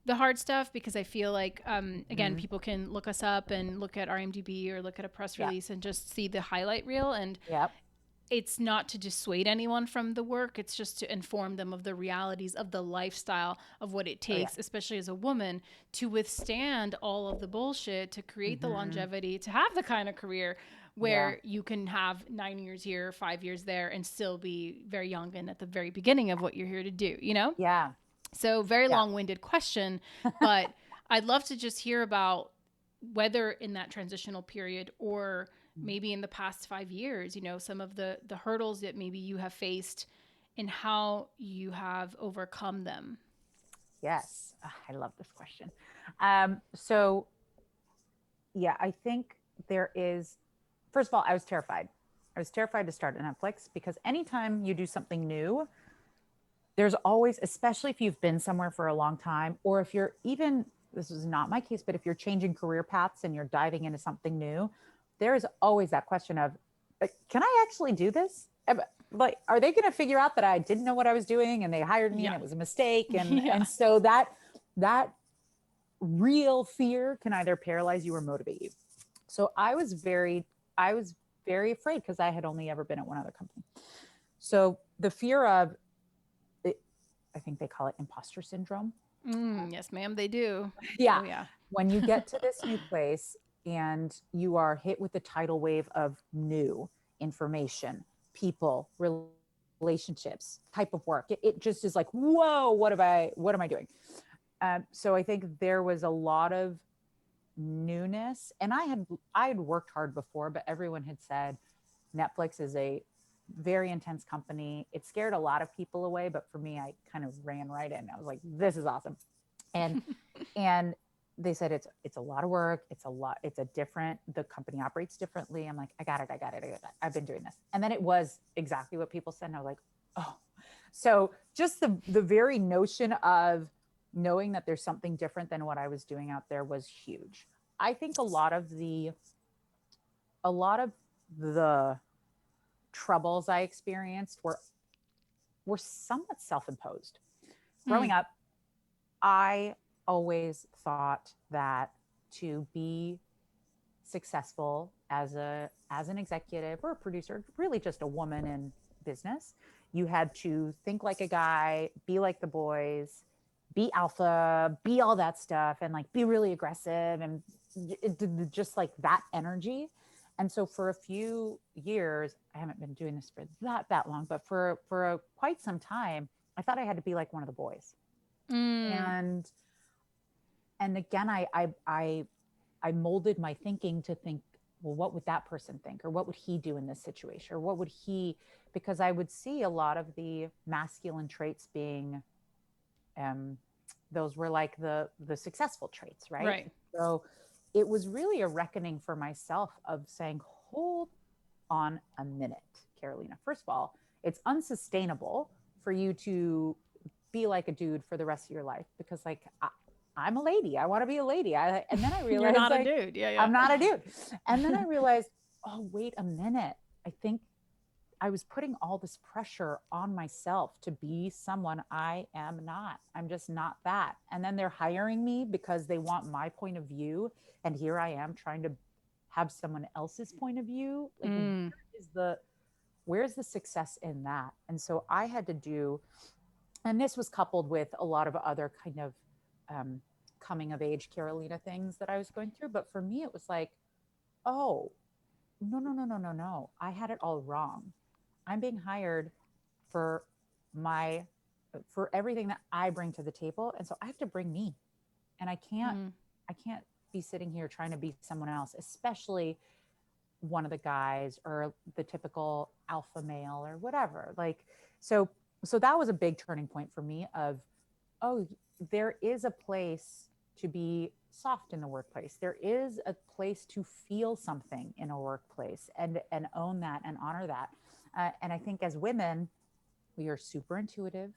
the hard stuff because I feel like, again, Mm-hmm. people can look us up and look at our IMDb or look at a press Yeah. release and just see the highlight reel. And Yep. it's not to dissuade anyone from the work. It's just to inform them of the realities of the lifestyle of what it Oh yeah. takes, especially as a woman, to withstand all of the bullshit, to create the Mm-hmm. longevity, to have the kind of career Yeah. where you can have 9 years here, 5 years there, and still be very young and at the very beginning of what you're here to do? Yeah. So, very Yeah. long-winded question, but I'd love to just hear about whether in that transitional period or maybe in the past 5 years, some of the hurdles that maybe you have faced and how you have overcome them. Yes. I love this question. So yeah, I think there is, first of all, I was terrified. I was terrified to start at Netflix because anytime you do something new, there's always, especially if you've been somewhere for a long time, or if you're even, this is not my case, but if you're changing career paths and you're diving into something new, there is always that question of, can I actually do this? Like, are they going to figure out that I didn't know what I was doing and they hired me and Yeah. it was a mistake? And, Yeah. and so that real fear can either paralyze you or motivate you. So I was very afraid because I had only ever been at one other company. So the fear of, I think they call it imposter syndrome. Yes, ma'am, they do. Yeah. Oh, yeah. When you get to this new place and you are hit with the tidal wave of new information, people, relationships, type of work, it just is like, whoa, what am I doing? So I think there was a lot of newness, and I had worked hard before, but everyone had said Netflix is a very intense company. It scared a lot of people away, but for me, I kind of ran right in. I was like, this is awesome. And and they said it's a lot of work. It's a different, the company operates differently. I'm like, I got it. I've been doing this. And then it was exactly what people said. And I was like, oh. So just the very notion of knowing that there's something different than what I was doing out there was huge. I think a lot of the troubles I experienced were somewhat self-imposed. Growing up, I always thought that to be successful as an executive or a producer, really just a woman in business, you had to think like a guy, be like the boys, be alpha, be all that stuff, and like be really aggressive and just like that energy. And so for a few years, I haven't been doing this for that long, but for quite some time, I thought I had to be like one of the boys. Mm. And again, I molded my thinking to think, well, what would that person think? Or what would he do in this situation? Or what would he, because I would see a lot of the masculine traits being, those were like the successful traits, right? Right. So it was really a reckoning for myself of saying, hold on a minute, Carolina. First of all, it's unsustainable for you to be like a dude for the rest of your life, because like I'm a lady. I want to be a lady. And then I You're realized not a like dude. Yeah, yeah. I'm not a dude. And then I realized, oh, wait a minute. I think I was putting all this pressure on myself to be someone I am not. I'm just not that. And then they're hiring me because they want my point of view. And here I am trying to have someone else's point of view. Like, Mm. where's the success in that? And so I had to do, and this was coupled with a lot of other kind of coming of age Carolina things that I was going through. But for me, it was like, oh, no. I had it all wrong. I'm being hired for my, for everything that I bring to the table. And so I have to bring me. And Mm. I can't be sitting here trying to be someone else, especially one of the guys or the typical alpha male or whatever. Like, so that was a big turning point for me of, oh, there is a place to be soft in the workplace. There is a place to feel something in a workplace and own that and honor that. And I think as women, we are super intuitive.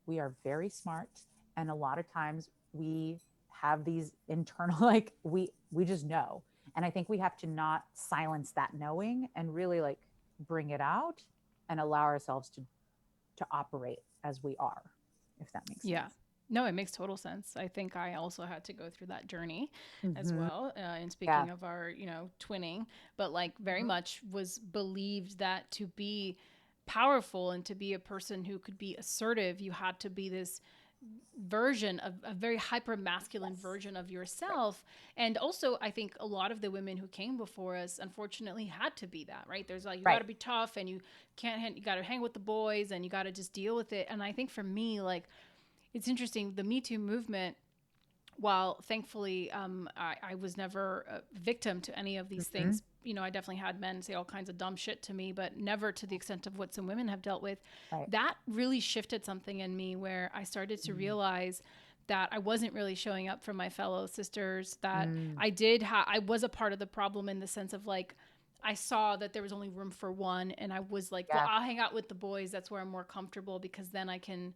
We are very smart. And a lot of times we have these internal, like we just know. And I think we have to not silence that knowing and really like bring it out and allow ourselves to operate as we are, if that makes Yeah. sense. No, it makes total sense. I think I also had to go through that journey as Mm-hmm. well. And Yeah. speaking of our, twinning, but like very Mhm. much was believed that to be powerful and to be a person who could be assertive, you had to be this version of a very hyper masculine Yes. version of Right. yourself. And also I think a lot of the women who came before us unfortunately had to be that, right? There's like, you got Right. to be tough and you got to hang with the boys and you got to just deal with it. And I think for me, like, it's interesting, the Me Too movement, while thankfully I was never a victim to any of these Mm-hmm. things, I definitely had men say all kinds of dumb shit to me, but never to the extent of what some women have dealt with. Right. That really shifted something in me where I started to realize that I wasn't really showing up for my fellow sisters, that Mm-hmm. I was a part of the problem in the sense of like, I saw that there was only room for one, and I was like, well, Yeah. I'll hang out with the boys. That's where I'm more comfortable because then I can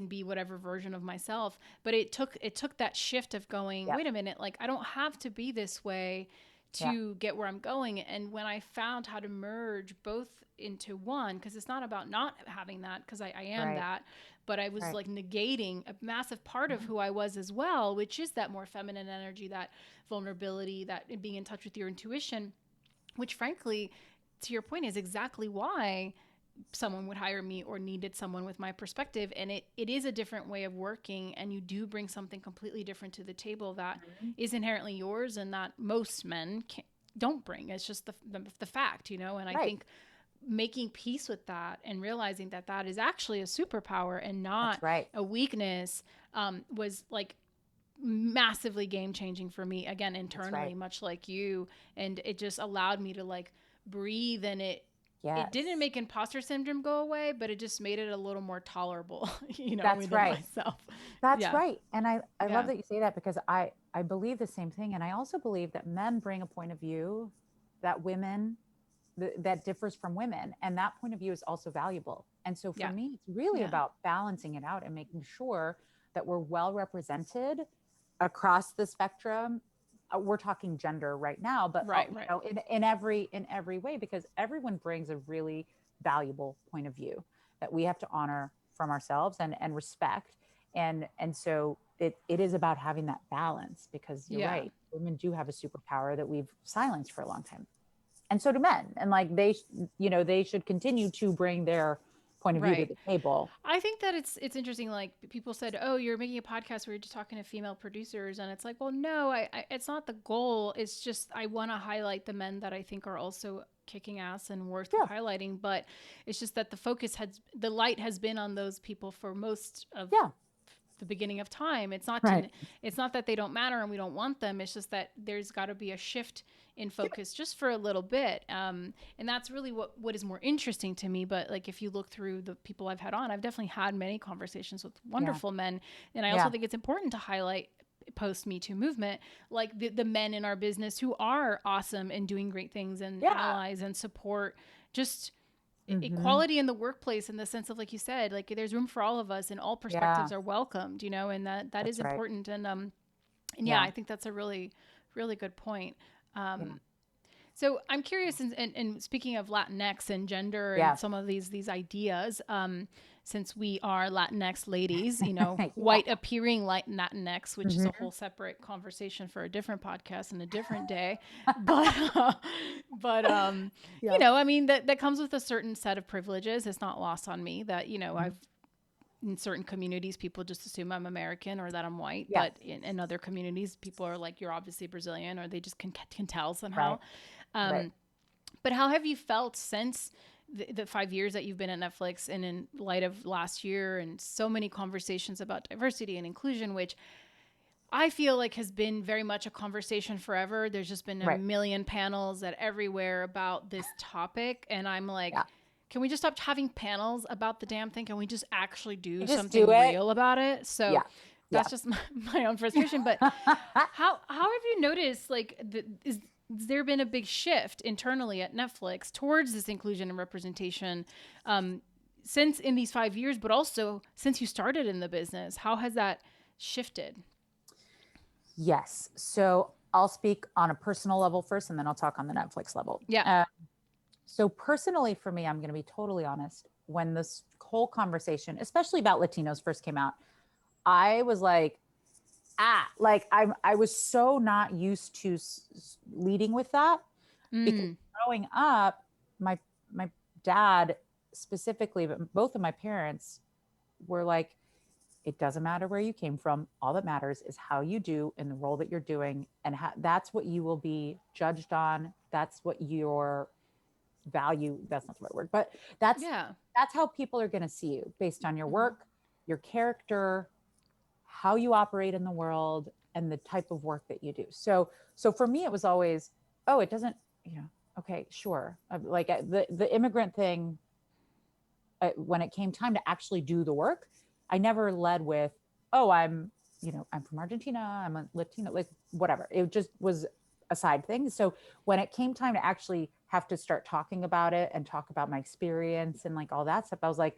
be whatever version of myself. But it took that shift of going, Yep. wait a minute, like I don't have to be this way Yeah. to get where I'm going. And when I found how to merge both into one, because it's not about not having that, because I am Right. that, but I was Right. like negating a massive part of Mhm. who I was as well, which is that more feminine energy, that vulnerability, that being in touch with your intuition, which frankly, to your point, is exactly why someone would hire me or needed someone with my perspective. And it is a different way of working, and you do bring something completely different to the table that Mhm. is inherently yours and that most men don't bring. It's just the fact, and I Right. think making peace with that and realizing that that is actually a superpower and not That's right. a weakness, was like massively game changing for me, again, That's internally, right. much like you. And it just allowed me to like breathe, and it didn't Yes. make imposter syndrome go away, but it just made it a little more tolerable, That's within right. myself. That's Yeah. right. And I love Yeah. that you say that, because I believe the same thing. And I also believe that men bring a point of view that women, that differs from women. And that point of view is also valuable. And so for Yeah. me, it's really Yeah. about balancing it out and making sure that we're well represented across the spectrum. We're talking gender right now, but Right. Right. in every way, because everyone brings a really valuable point of view that we have to honor from ourselves and respect. And so it is about having that balance, because you're Yeah. right, women do have a superpower that we've silenced for a long time, and so do men. And like they should continue to bring their point of view to Right. the table. I think that it's interesting. Like people said, "Oh, you're making a podcast where you're just talking to female producers," and it's like, well, no, it's not the goal. It's just I want to highlight the men that I think are also kicking ass and worth Yeah. highlighting. But it's just that the light has been on those people for most of Yeah. the beginning of time. Right. It's not that they don't matter and we don't want them. It's just that there's got to be a shift in focus just for a little bit. And that's really what is more interesting to me. But like, if you look through the people I've had on, I've definitely had many conversations with Yeah. wonderful men. And I also Yeah. think it's important to highlight post Me Too movement, like the men in our business who are awesome and doing great things and Yeah. allies and support just Mm-hmm. equality in the workplace, in the sense of, like you said, like there's room for all of us and all Yeah. perspectives are welcomed, and that is That's right. important. And yeah, Yeah. I think that's a really, really good point. Yeah. So I'm curious, and speaking of Latinx and gender and Yeah. some of these ideas, since we are Latinx ladies, Yeah. white appearing Latinx, which is a Mm-hmm. whole separate conversation for a different podcast and a different day, but Yeah. I mean that comes with a certain set of privileges. It's not lost on me that Mhm. I've in certain communities, people just assume I'm American or that I'm white. Yeah. But in other communities, people are like, you're obviously Brazilian, or they just can tell somehow. Right. Right. But how have you felt since the 5 years that you've been at Netflix, and in light of last year and so many conversations about diversity and inclusion, which I feel like has been very much a conversation forever. There's just been a Right. million panels at everywhere about this topic. And I'm like, Yeah. can we just stop having panels about the damn thing? Can we just actually do You just do something it. real about it? So Yeah. Yeah. that's just my own frustration. But how have you noticed, like, has there been a big shift internally at Netflix towards this inclusion and representation since in these 5 years, but also since you started in the business? How has that shifted? Yes. So I'll speak on a personal level first, and then I'll talk on the Netflix level. Yeah. So personally, for me, I'm going to be totally honest. When this whole conversation, especially about Latinos, first came out, I was like, I was so not used to leading with that, because growing up, my dad specifically, but both of my parents were like, it doesn't matter where you came from. All that matters is how you do in the role that you're doing, and that's what you will be judged on. That's what your value. That's not the right word, but that's how people are going to see you based on your work, your character, how you operate in the world, and the type of work that you do. So for me, it was always, oh, it doesn't, okay, sure. Like the immigrant thing, when it came time to actually do the work, I never led with, oh, I'm from Argentina, I'm a Latino, like whatever. It just was a side thing. So when it came time to actually have to start talking about it and talk about my experience and like all that stuff, I was like,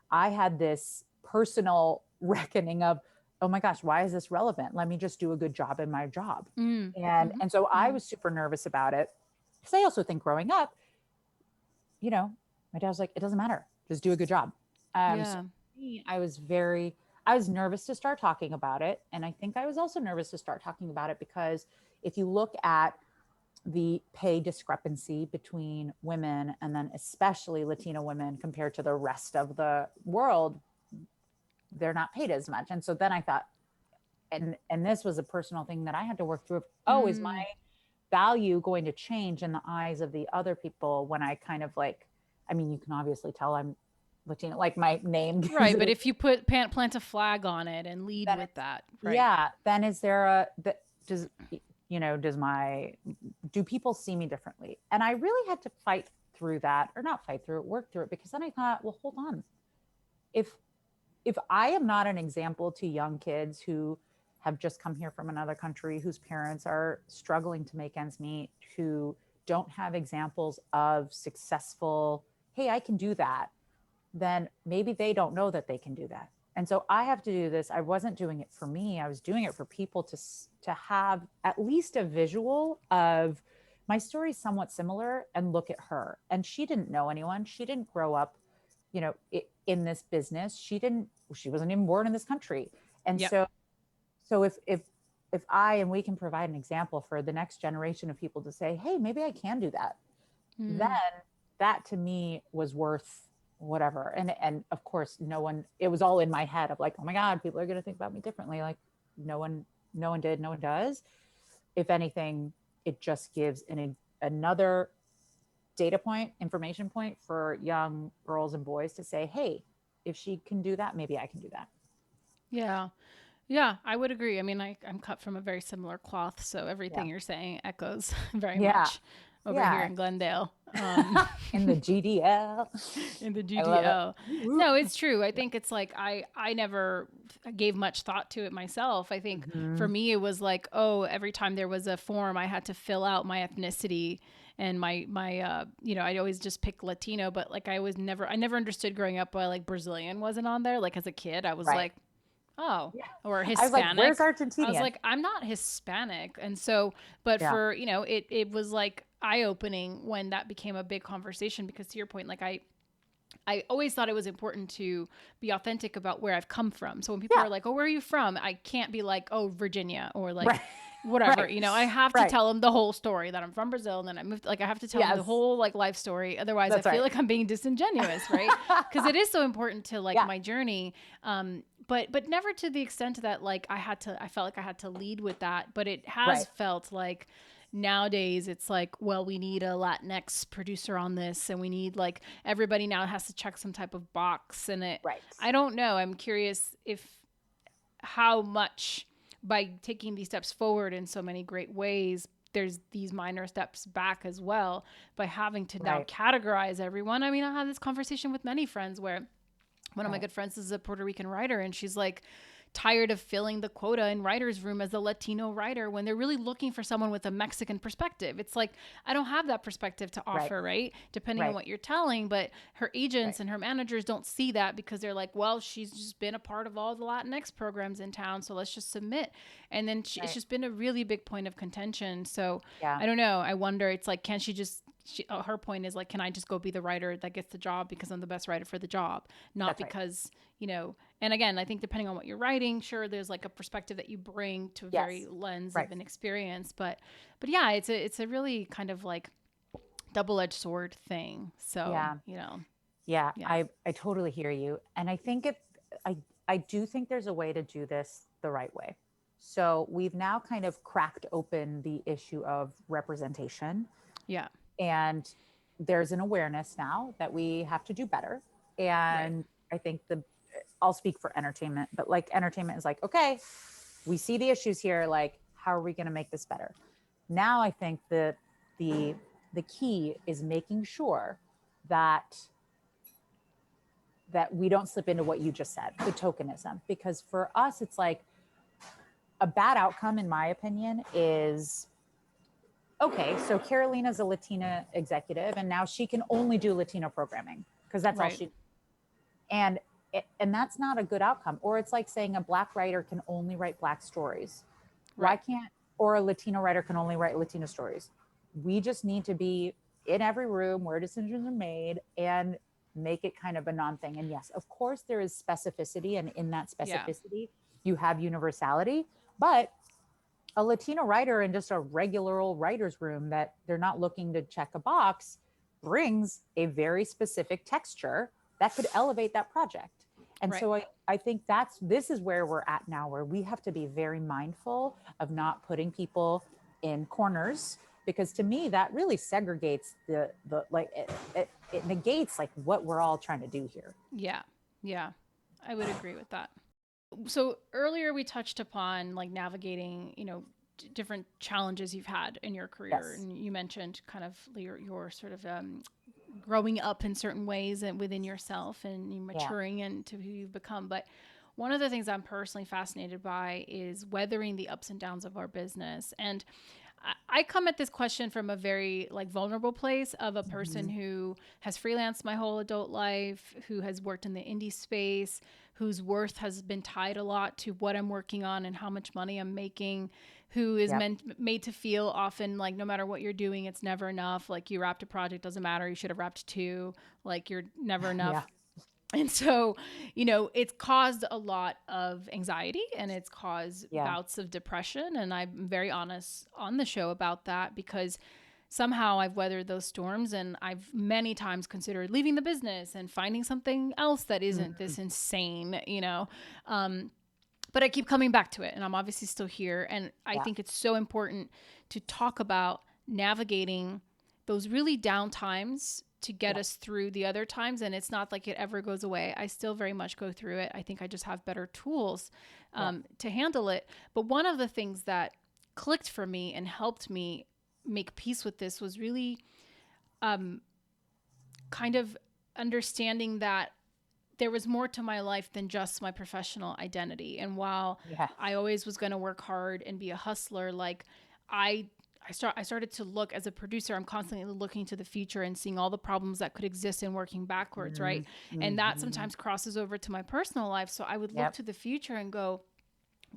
I had this personal reckoning of, oh my gosh, why is this relevant? Let me just do a good job in my job. And so I was super nervous about it. Because I also think growing up, my dad was like, it doesn't matter, just do a good job. So for me, I was nervous to start talking about it. And I think I was also nervous to start talking about it because if you look at the pay discrepancy between women, and then especially Latino women compared to the rest of the world, they're not paid as much. And so then I thought, and this was a personal thing that I had to work through. Oh, is my value going to change in the eyes of the other people when I kind of like, I mean, you can obviously tell I'm Latino, like my name. Right. But if you plant a flag on it and lead with that. Right. Yeah. Then is there do people see me differently? And I really had to fight through that, or not fight through it, work through it, because then I thought, well, hold on. If I am not an example to young kids who have just come here from another country, whose parents are struggling to make ends meet, who don't have examples of successful, hey, I can do that, then maybe they don't know that they can do that. And so I have to do this. I wasn't doing it for me. I was doing it for people to have at least a visual of my story somewhat similar, and look at her. And she didn't know anyone. She didn't grow up, in this business. She wasn't even born in this country. And so if we can provide an example for the next generation of people to say, hey, maybe I can do that, then that to me was worth whatever. And of course, it was all in my head of like, oh my God, people are going to think about me differently. Like no one did, no one does. If anything, it just gives another data point, information point for young girls and boys to say, hey, if she can do that, maybe I can do that. Yeah. Yeah, I would agree. I mean, I'm cut from a very similar cloth, so Yeah. everything you're saying echoes very Yeah. much over here Yeah. in Glendale. In the GDL. In the I love it. GDL. No, it's true. I think it's like I never gave much thought to it myself. I think Mm-hmm. for me it was like, oh, every time there was a form I had to fill out my ethnicity and my I'd always just pick Latino, but like I never understood growing up why like Brazilian wasn't on there. Like as a kid, I was Right. like, oh, Yeah. or I was like, where's Hispanic. I was Argentinian? like, I'm not Hispanic. And so, but Yeah. for, it was like eye opening when that became a big conversation because to your point, like I always thought it was important to be authentic about where I've come from. So when people Yeah. are like, oh, where are you from? I can't be like, oh, Virginia or like, Right. whatever, Right. I have to Right. tell them the whole story that I'm from Brazil and then I moved, like I have to tell them the Yes. whole like life story. Otherwise That's I feel right. like I'm being disingenuous, right? Because it is so important to like Yeah. my journey. But never to the extent that like I felt like I had to lead with that. But it has Right. felt like nowadays it's like, well, we need a Latinx producer on this and we need like everybody now has to check some type of box and Right. I don't know. I'm curious if how much by taking these steps forward in so many great ways there's these minor steps back as well by having to now Right. categorize everyone. I mean, I had this conversation with many friends where one of my Right. good friends is a Puerto Rican writer and she's like tired of filling the quota in writer's room as a Latino writer when they're really looking for someone with a Mexican perspective. It's like, I don't have that perspective to offer, right? Depending on Right. what you're telling, but her agents Right. and her managers don't see that because they're like, well, she's just been a part of all the Latinx programs in town, so let's just submit. And then it's Right. just been a really big point of contention. So Yeah. I don't know. I wonder, it's like, can she just, her point is like, can I just go be the writer that gets the job because I'm the best writer for the job? Not That's right. because, and again, I think depending on what you're writing, sure, there's like a perspective that you bring to a Yes. very lens Right. of an experience. But yeah, it's a really kind of like double-edged sword thing. So, Yeah. Yeah. Yeah. I totally hear you. And I think I do think there's a way to do this the right way. So we've now kind of cracked open the issue of representation. Yeah. And there's an awareness now that we have to do better. And I think I'll speak for entertainment, but like entertainment is like, okay, we see the issues here. Like, how are we going to make this better? Now, I think the key is making sure that we don't slip into what you just said, the tokenism, because for us, it's like a bad outcome, in my opinion, is okay, so Carolina's a Latina executive and now she can only do Latino programming because that's all she, and that's not a good outcome. Or it's like saying a Black writer can only write Black stories. Why can't, or a Latino writer can only write Latino stories? We just need to be in every room where decisions are made and make it kind of a non-thing. And yes, of course there is specificity, and in that specificity, you have universality, but a Latino writer in just a regular old writer's room that they're not looking to check a box brings a very specific texture that could elevate that project. And so I think this is where we're at now, where we have to be very mindful of not putting people in corners, because to me, that really segregates the like, it negates like what we're all trying to do here. Yeah. Yeah. I would agree with that. So earlier we touched upon like navigating, different challenges you've had in your career. And you mentioned kind of your sort of growing up in certain ways and within yourself and maturing into who you've become. But one of the things I'm personally fascinated by is weathering the ups and downs of our business. And I come at this question from a very like vulnerable place of a person who has freelanced my whole adult life, who has worked in the indie space, whose worth has been tied a lot to what I'm working on and how much money I'm making, who is made to feel often like no matter what you're doing, it's never enough. Like you wrapped a project, doesn't matter. You should have wrapped two. Like you're never enough. And so, it's caused a lot of anxiety and it's caused bouts of depression. And I'm very honest on the show about that because somehow I've weathered those storms, and I've many times considered leaving the business and finding something else that isn't this insane, but I keep coming back to it, and I'm obviously still here. And I think it's so important to talk about navigating those really down times to get us through the other times. And it's not like it ever goes away. I still very much go through it. I think I just have better tools to handle it. But one of the things that clicked for me and helped me make peace with this was really kind of understanding that there was more to my life than just my professional identity. And while I always was going to work hard and be a hustler, like I started to look as a producer, I'm constantly looking to the future and seeing all the problems that could exist in working backwards. Right. And that sometimes crosses over to my personal life. So I would look to the future and go,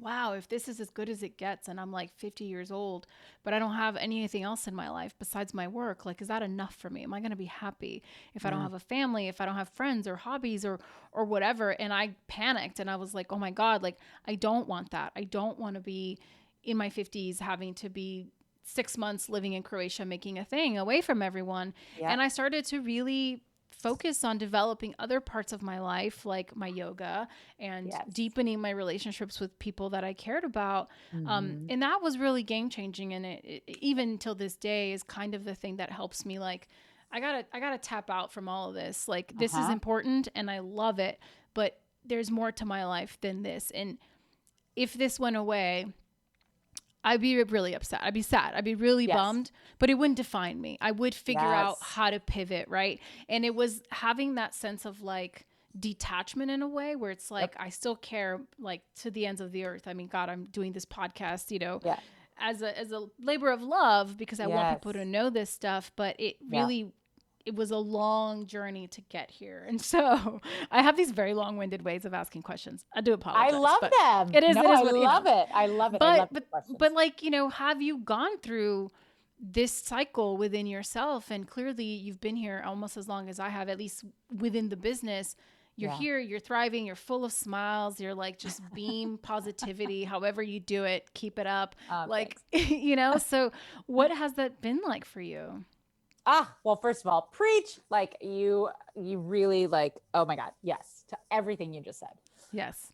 wow, if this is as good as it gets and I'm like 50 years old, but I don't have anything else in my life besides my work, like, is that enough for me? Am I going to be happy if I don't have a family, if I don't have friends or hobbies or whatever? And I panicked and I was like, oh my God, like, I don't want that. I don't want to be in my 50s having to be 6 months living in Croatia, making a thing away from everyone. And I started to really focus on developing other parts of my life, like my yoga and deepening my relationships with people that I cared about. And that was really game changing. And it even till this day is kind of the thing that helps me. Like, I gotta tap out from all of this. Like, this is important and I love it, but there's more to my life than this. And if this went away, I'd be really upset. I'd be sad. I'd be really bummed, but it wouldn't define me. I would figure out how to pivot, right? And it was having that sense of like detachment in a way where it's like, I still care, like, to the ends of the earth. I mean, God, I'm doing this podcast, as a labor of love because I want people to know this stuff, but it really, it was a long journey to get here. And so I have these very long-winded ways of asking questions. I do apologize. I love them. It is. I love it. I love it. But like, have you gone through this cycle within yourself? And clearly you've been here almost as long as I have, at least within the business. You're here, you're thriving, you're full of smiles, you're like just beam positivity, however you do it, keep it up. Like, so what has that been like for you? Well, first of all, preach. Like, you really, like, oh my God, yes, to everything you just said. Yes.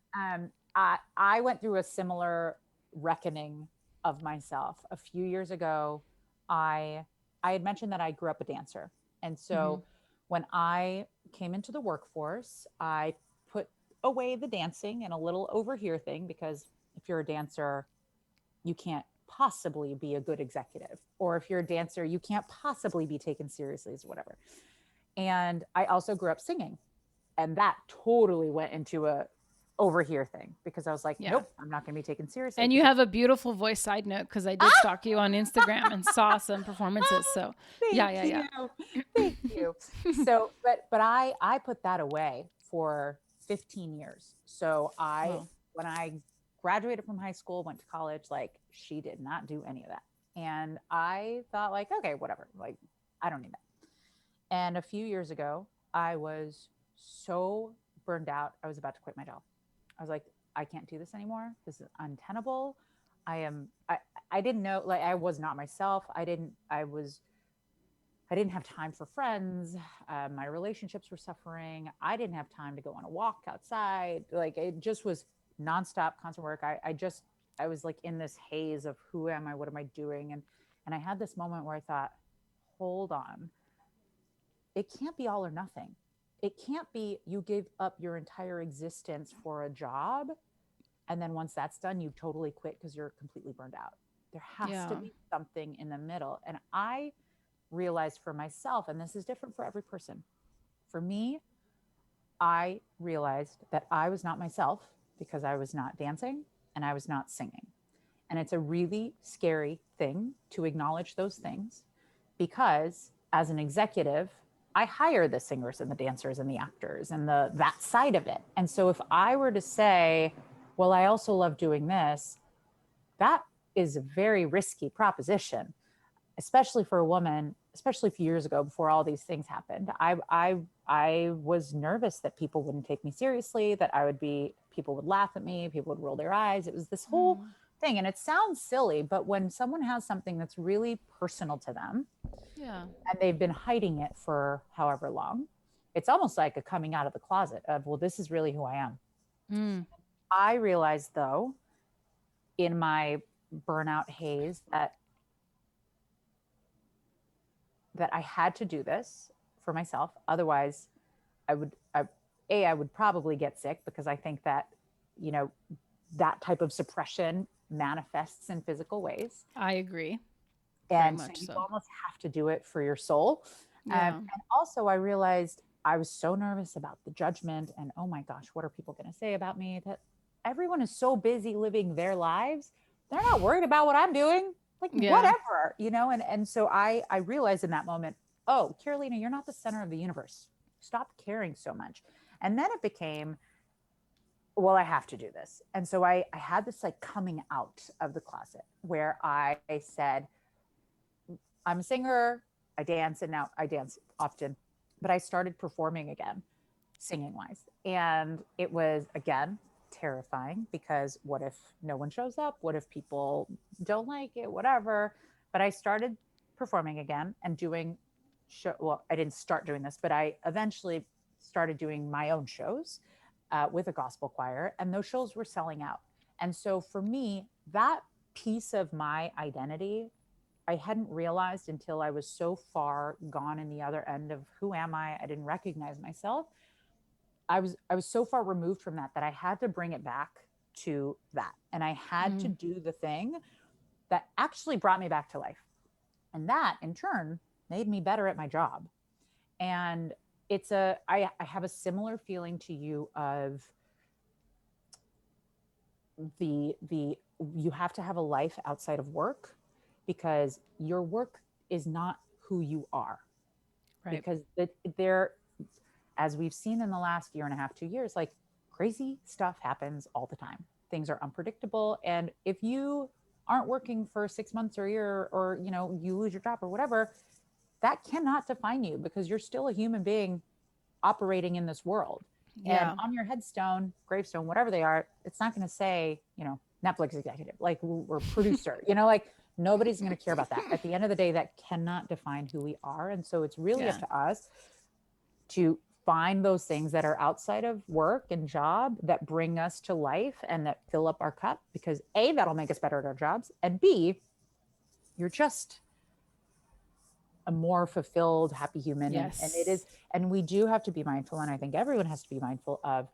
I went through a similar reckoning of myself a few years ago. I had mentioned that I grew up a dancer. And so when I came into the workforce, I put away the dancing and a little over here thing, because if you're a dancer, you can't possibly be a good executive, or if you're a dancer, you can't possibly be taken seriously as whatever. And I also grew up singing, and that totally went into a over here thing, because I was like, nope, I'm not going to be taken seriously. And you have a beautiful voice, side note, because I did stalk you on Instagram and saw some performances. So Thank you. So, but I put that away for 15 years. So when I graduated from high school, went to college, like, she did not do any of that. And I thought, like, okay, whatever, like, I don't need that. And a few years ago, I was so burned out. I was about to quit my job. I was like, I can't do this anymore. This is untenable. I didn't know, like, I was not myself. I didn't have time for friends. My relationships were suffering. I didn't have time to go on a walk outside. Like, it just was nonstop, constant work. I was like in this haze of who am I? What am I doing? And I had this moment where I thought, hold on. It can't be all or nothing. It can't be you give up your entire existence for a job, and then once that's done, you totally quit because you're completely burned out. There has to be something in the middle. And I realized for myself, and this is different for every person. For me, I realized that I was not myself because I was not dancing and I was not singing. And it's a really scary thing to acknowledge those things, because as an executive, I hire the singers and the dancers and the actors and that side of it. And so if I were to say, well, I also love doing this, that is a very risky proposition, especially for a woman, especially a few years ago before all these things happened. I was nervous that people wouldn't take me seriously, that people would laugh at me, people would roll their eyes. It was this whole thing. And it sounds silly, but when someone has something that's really personal to them, Yeah. and they've been hiding it for however long, it's almost like a coming out of the closet of, well, this is really who I am. Mm. I realized, though, in my burnout haze, that I had to do this for myself. Otherwise, I would probably get sick, because I think that, you know, that type of suppression manifests in physical ways. I agree. Very And so much you so. almost have to do it for your soul. Yeah. And also, I realized I was so nervous about the judgment and, oh my gosh, what are people going to say about me? That everyone is so busy living their lives. They're not worried about what I'm doing. Like, Yeah. whatever, you know? And so I realized in that moment, oh, Carolina, you're not the center of the universe. Stop caring so much. And then it became, well, I have to do this. And so I had this like coming out of the closet where I said, I'm a singer, I dance, and now I dance often, but I started performing again, singing wise. And it was, again, terrifying, because what if no one shows up? What if people don't like it? Whatever. But I started performing again and doing show. Well, I didn't start doing this, but I eventually started doing my own shows with a gospel choir, and those shows were selling out. And so for me, that piece of my identity, I hadn't realized until I was so far gone in the other end of who am I? I didn't recognize myself. I was so far removed from that I had to bring it back to that. And I had to do the thing that actually brought me back to life. And that in turn made me better at my job. And I have a similar feeling to you of the you have to have a life outside of work, because your work is not who you are. Right. Because there, as we've seen in the last year and a half, 2 years, like, crazy stuff happens all the time. Things are unpredictable. And if you aren't working for 6 months or a year, or, you know, you lose your job or whatever, that cannot define you, because you're still a human being operating in this world. And Yeah. on your headstone, gravestone, whatever they are, it's not going to say, you know, Netflix executive, like, or producer, you know, like, nobody's going to care about that. At the end of the day, that cannot define who we are. And so it's really Yeah. up to us to find those things that are outside of work and job that bring us to life and that fill up our cup, because A, that'll make us better at our jobs. And B, you're just a more fulfilled, happy human. And it is, Yes. and we do have to be mindful. And I think everyone has to be mindful of,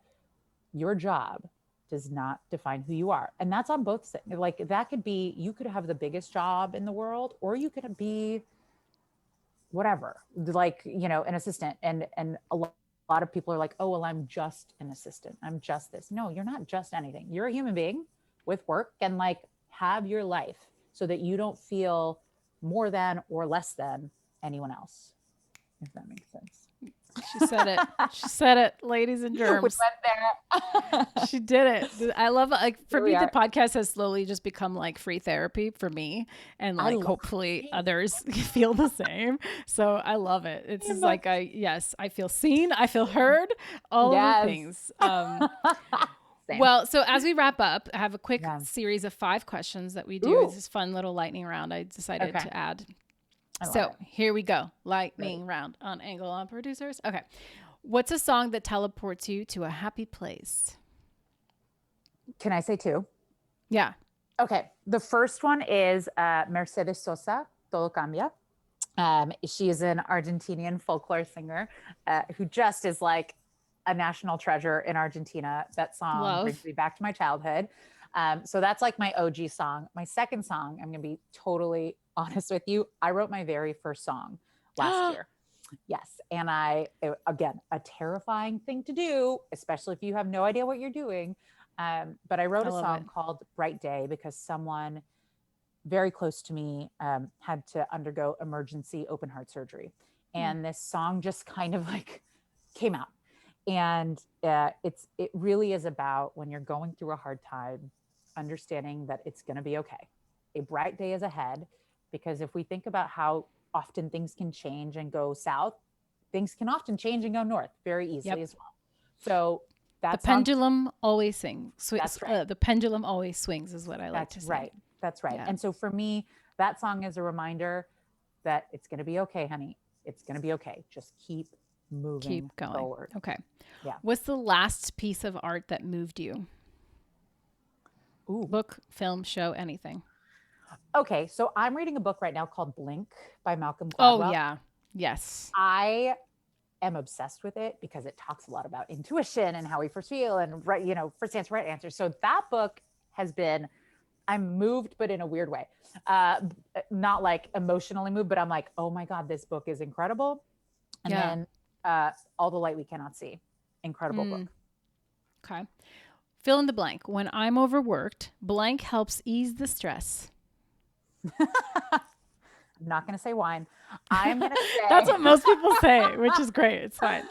your job does not define who you are. And that's on both sides. Like, that could be, you could have the biggest job in the world, or you could be whatever, like, you know, an assistant. And a lot of people are like, oh, well, I'm just an assistant, I'm just this. No, you're not just anything. You're a human being with work, and like, have your life so that you don't feel more than or less than anyone else, if that makes sense. She said it. She said it, ladies and We germs. went there. She did it. I love, like, for Here we me, the are. podcast has slowly just become like free therapy for me. And I like, love hopefully it. others feel the same. So I love it. It's just like, yes, I feel seen. I feel heard, all of the Yes. things. Same. Well, so as we wrap up, I have a quick Yeah. series of 5 questions that we do. Ooh. It's this fun little lightning round I decided Okay. to add. I love So it. here we go. Lightning round on Angle on Producers. Okay. What's a song that teleports you to a happy place? Can I say 2? Yeah. Okay. The first one is Mercedes Sosa, Todo Cambia. She is an Argentinian folklore singer who just is like a national treasure in Argentina. That song brings me back to my childhood. So that's like my OG song. My second song, I'm going to be totally honest with you, I wrote my very first song last year. Yes. And again, a terrifying thing to do, especially if you have no idea what you're doing. But I wrote a song called Bright Day because someone very close to me had to undergo emergency open heart surgery. And this song just kind of like came out. And it really is about, when you're going through a hard time, understanding that it's going to be okay. A bright day is ahead, because if we think about how often things can change and go south, things can often change and go north very easily as well. So The That song, pendulum always sings. that's right. The pendulum always swings is what I like That's to say. right. That's right. Yeah. And so for me, that song is a reminder that it's going to be okay, honey. It's going to be okay. Just keep moving Keep going. forward. Okay. Yeah. What's the last piece of art that moved you? Ooh. Book, film, show, anything. Okay. So I'm reading a book right now called Blink by Malcolm Oh, Gladwell. yeah. Yes. I am obsessed with it because it talks a lot about intuition and how we first feel and right, first answer, right answer. So that book has been, I'm moved, but in a weird way. Not like emotionally moved, but I'm like, oh my God, this book is incredible. And Yeah. then All the Light We Cannot See. Incredible book. Okay. Fill in the blank. When I'm overworked, blank helps ease the stress. I'm not going to say wine. I'm going to say That's what most people say, which is great. It's fine.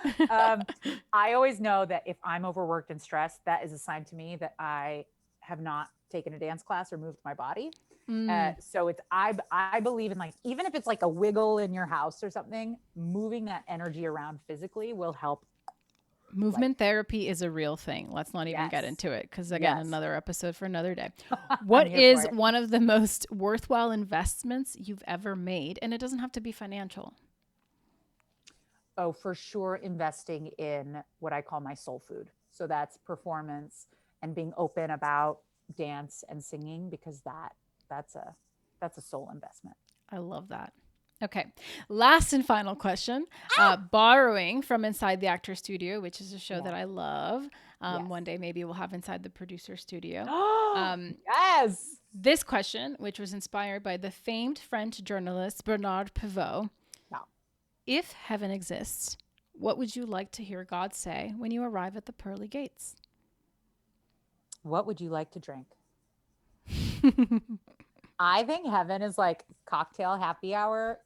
I always know that if I'm overworked and stressed, that is a sign to me that I have not taken a dance class or moved my body. So it's, I believe in, like, even if it's like a wiggle in your house or something, moving that energy around physically will help. Movement therapy is a real thing. Let's not even get Yes. into it because, again, Yes. another episode for another day. I'm What here is for it. one of the most worthwhile investments you've ever made? And it doesn't have to be financial. Oh, for sure, investing in what I call my soul food. So that's performance and being open about dance and singing, because that's a soul investment. I love that. Okay. Last and final question. Borrowing from Inside the Actor Studio, which is a show that I love. Yes. One day maybe we'll have Inside the Producer Studio. Yes. This question, which was inspired by the famed French journalist Bernard Pivot. Wow. If heaven exists, what would you like to hear God say when you arrive at the pearly gates? What would you like to drink? I think heaven is like cocktail happy hour.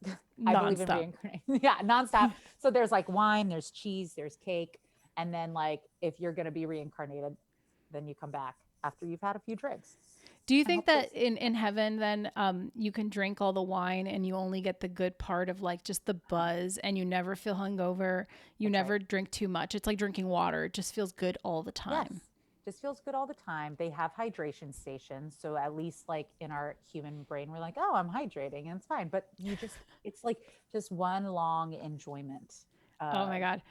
I believe in reincarnation. Yeah, nonstop. So there's like wine, there's cheese, there's cake. And then, like, if you're going to be reincarnated, then you come back after you've had a few drinks. Do you think that in heaven, then you can drink all the wine and you only get the good part of, like, just the buzz, and you never feel hungover? You never drink too much. It's like drinking water. It just feels good all the time. Yes. Just feels good all the time. They have hydration stations. So at least, like, in our human brain, we're like, oh, I'm hydrating and it's fine. But it's like just one long enjoyment. Oh my God.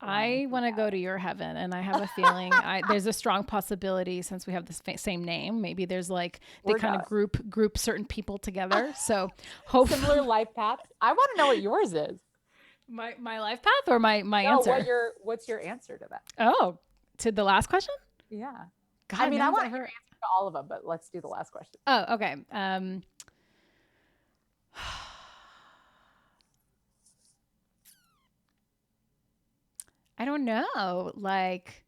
I want to go to your heaven, and I have a feeling there's a strong possibility, since we have the same name, maybe there's like they kind of group certain people together. So hopefully similar life path. I want to know what yours is. My life path or my answer? What's your answer to that? Oh, to the last question? Yeah. God, I mean, I want to hear answer to all of them, but let's do the last question. Oh, okay. I don't know. Like,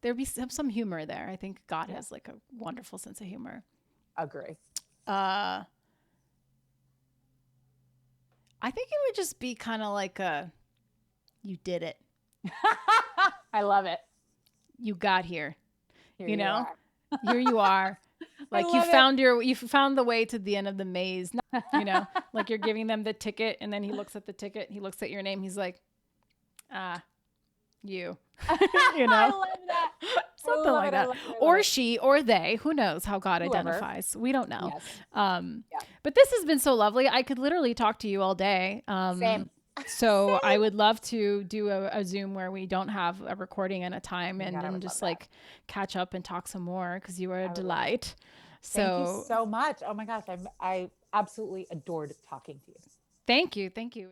there'd be some humor there. I think God has like a wonderful sense of humor. Agree. I think it would just be kind of like you did it. I love it. You got here. Here you know? Are. Here you are. Like you found the way to the end of the maze. You know, like you're giving them the ticket, and then he looks at the ticket, he looks at your name, he's like, you. You know? I love that. Something like that. Or she or they. Who knows how God identifies? We don't know. Yes. But this has been so lovely. I could literally talk to you all day. Same. So I would love to do a Zoom where we don't have a recording and a time, and then just like catch up and talk some more, because you are a delight. Thank you so much. Oh my gosh. I absolutely adored talking to you. Thank you. Thank you.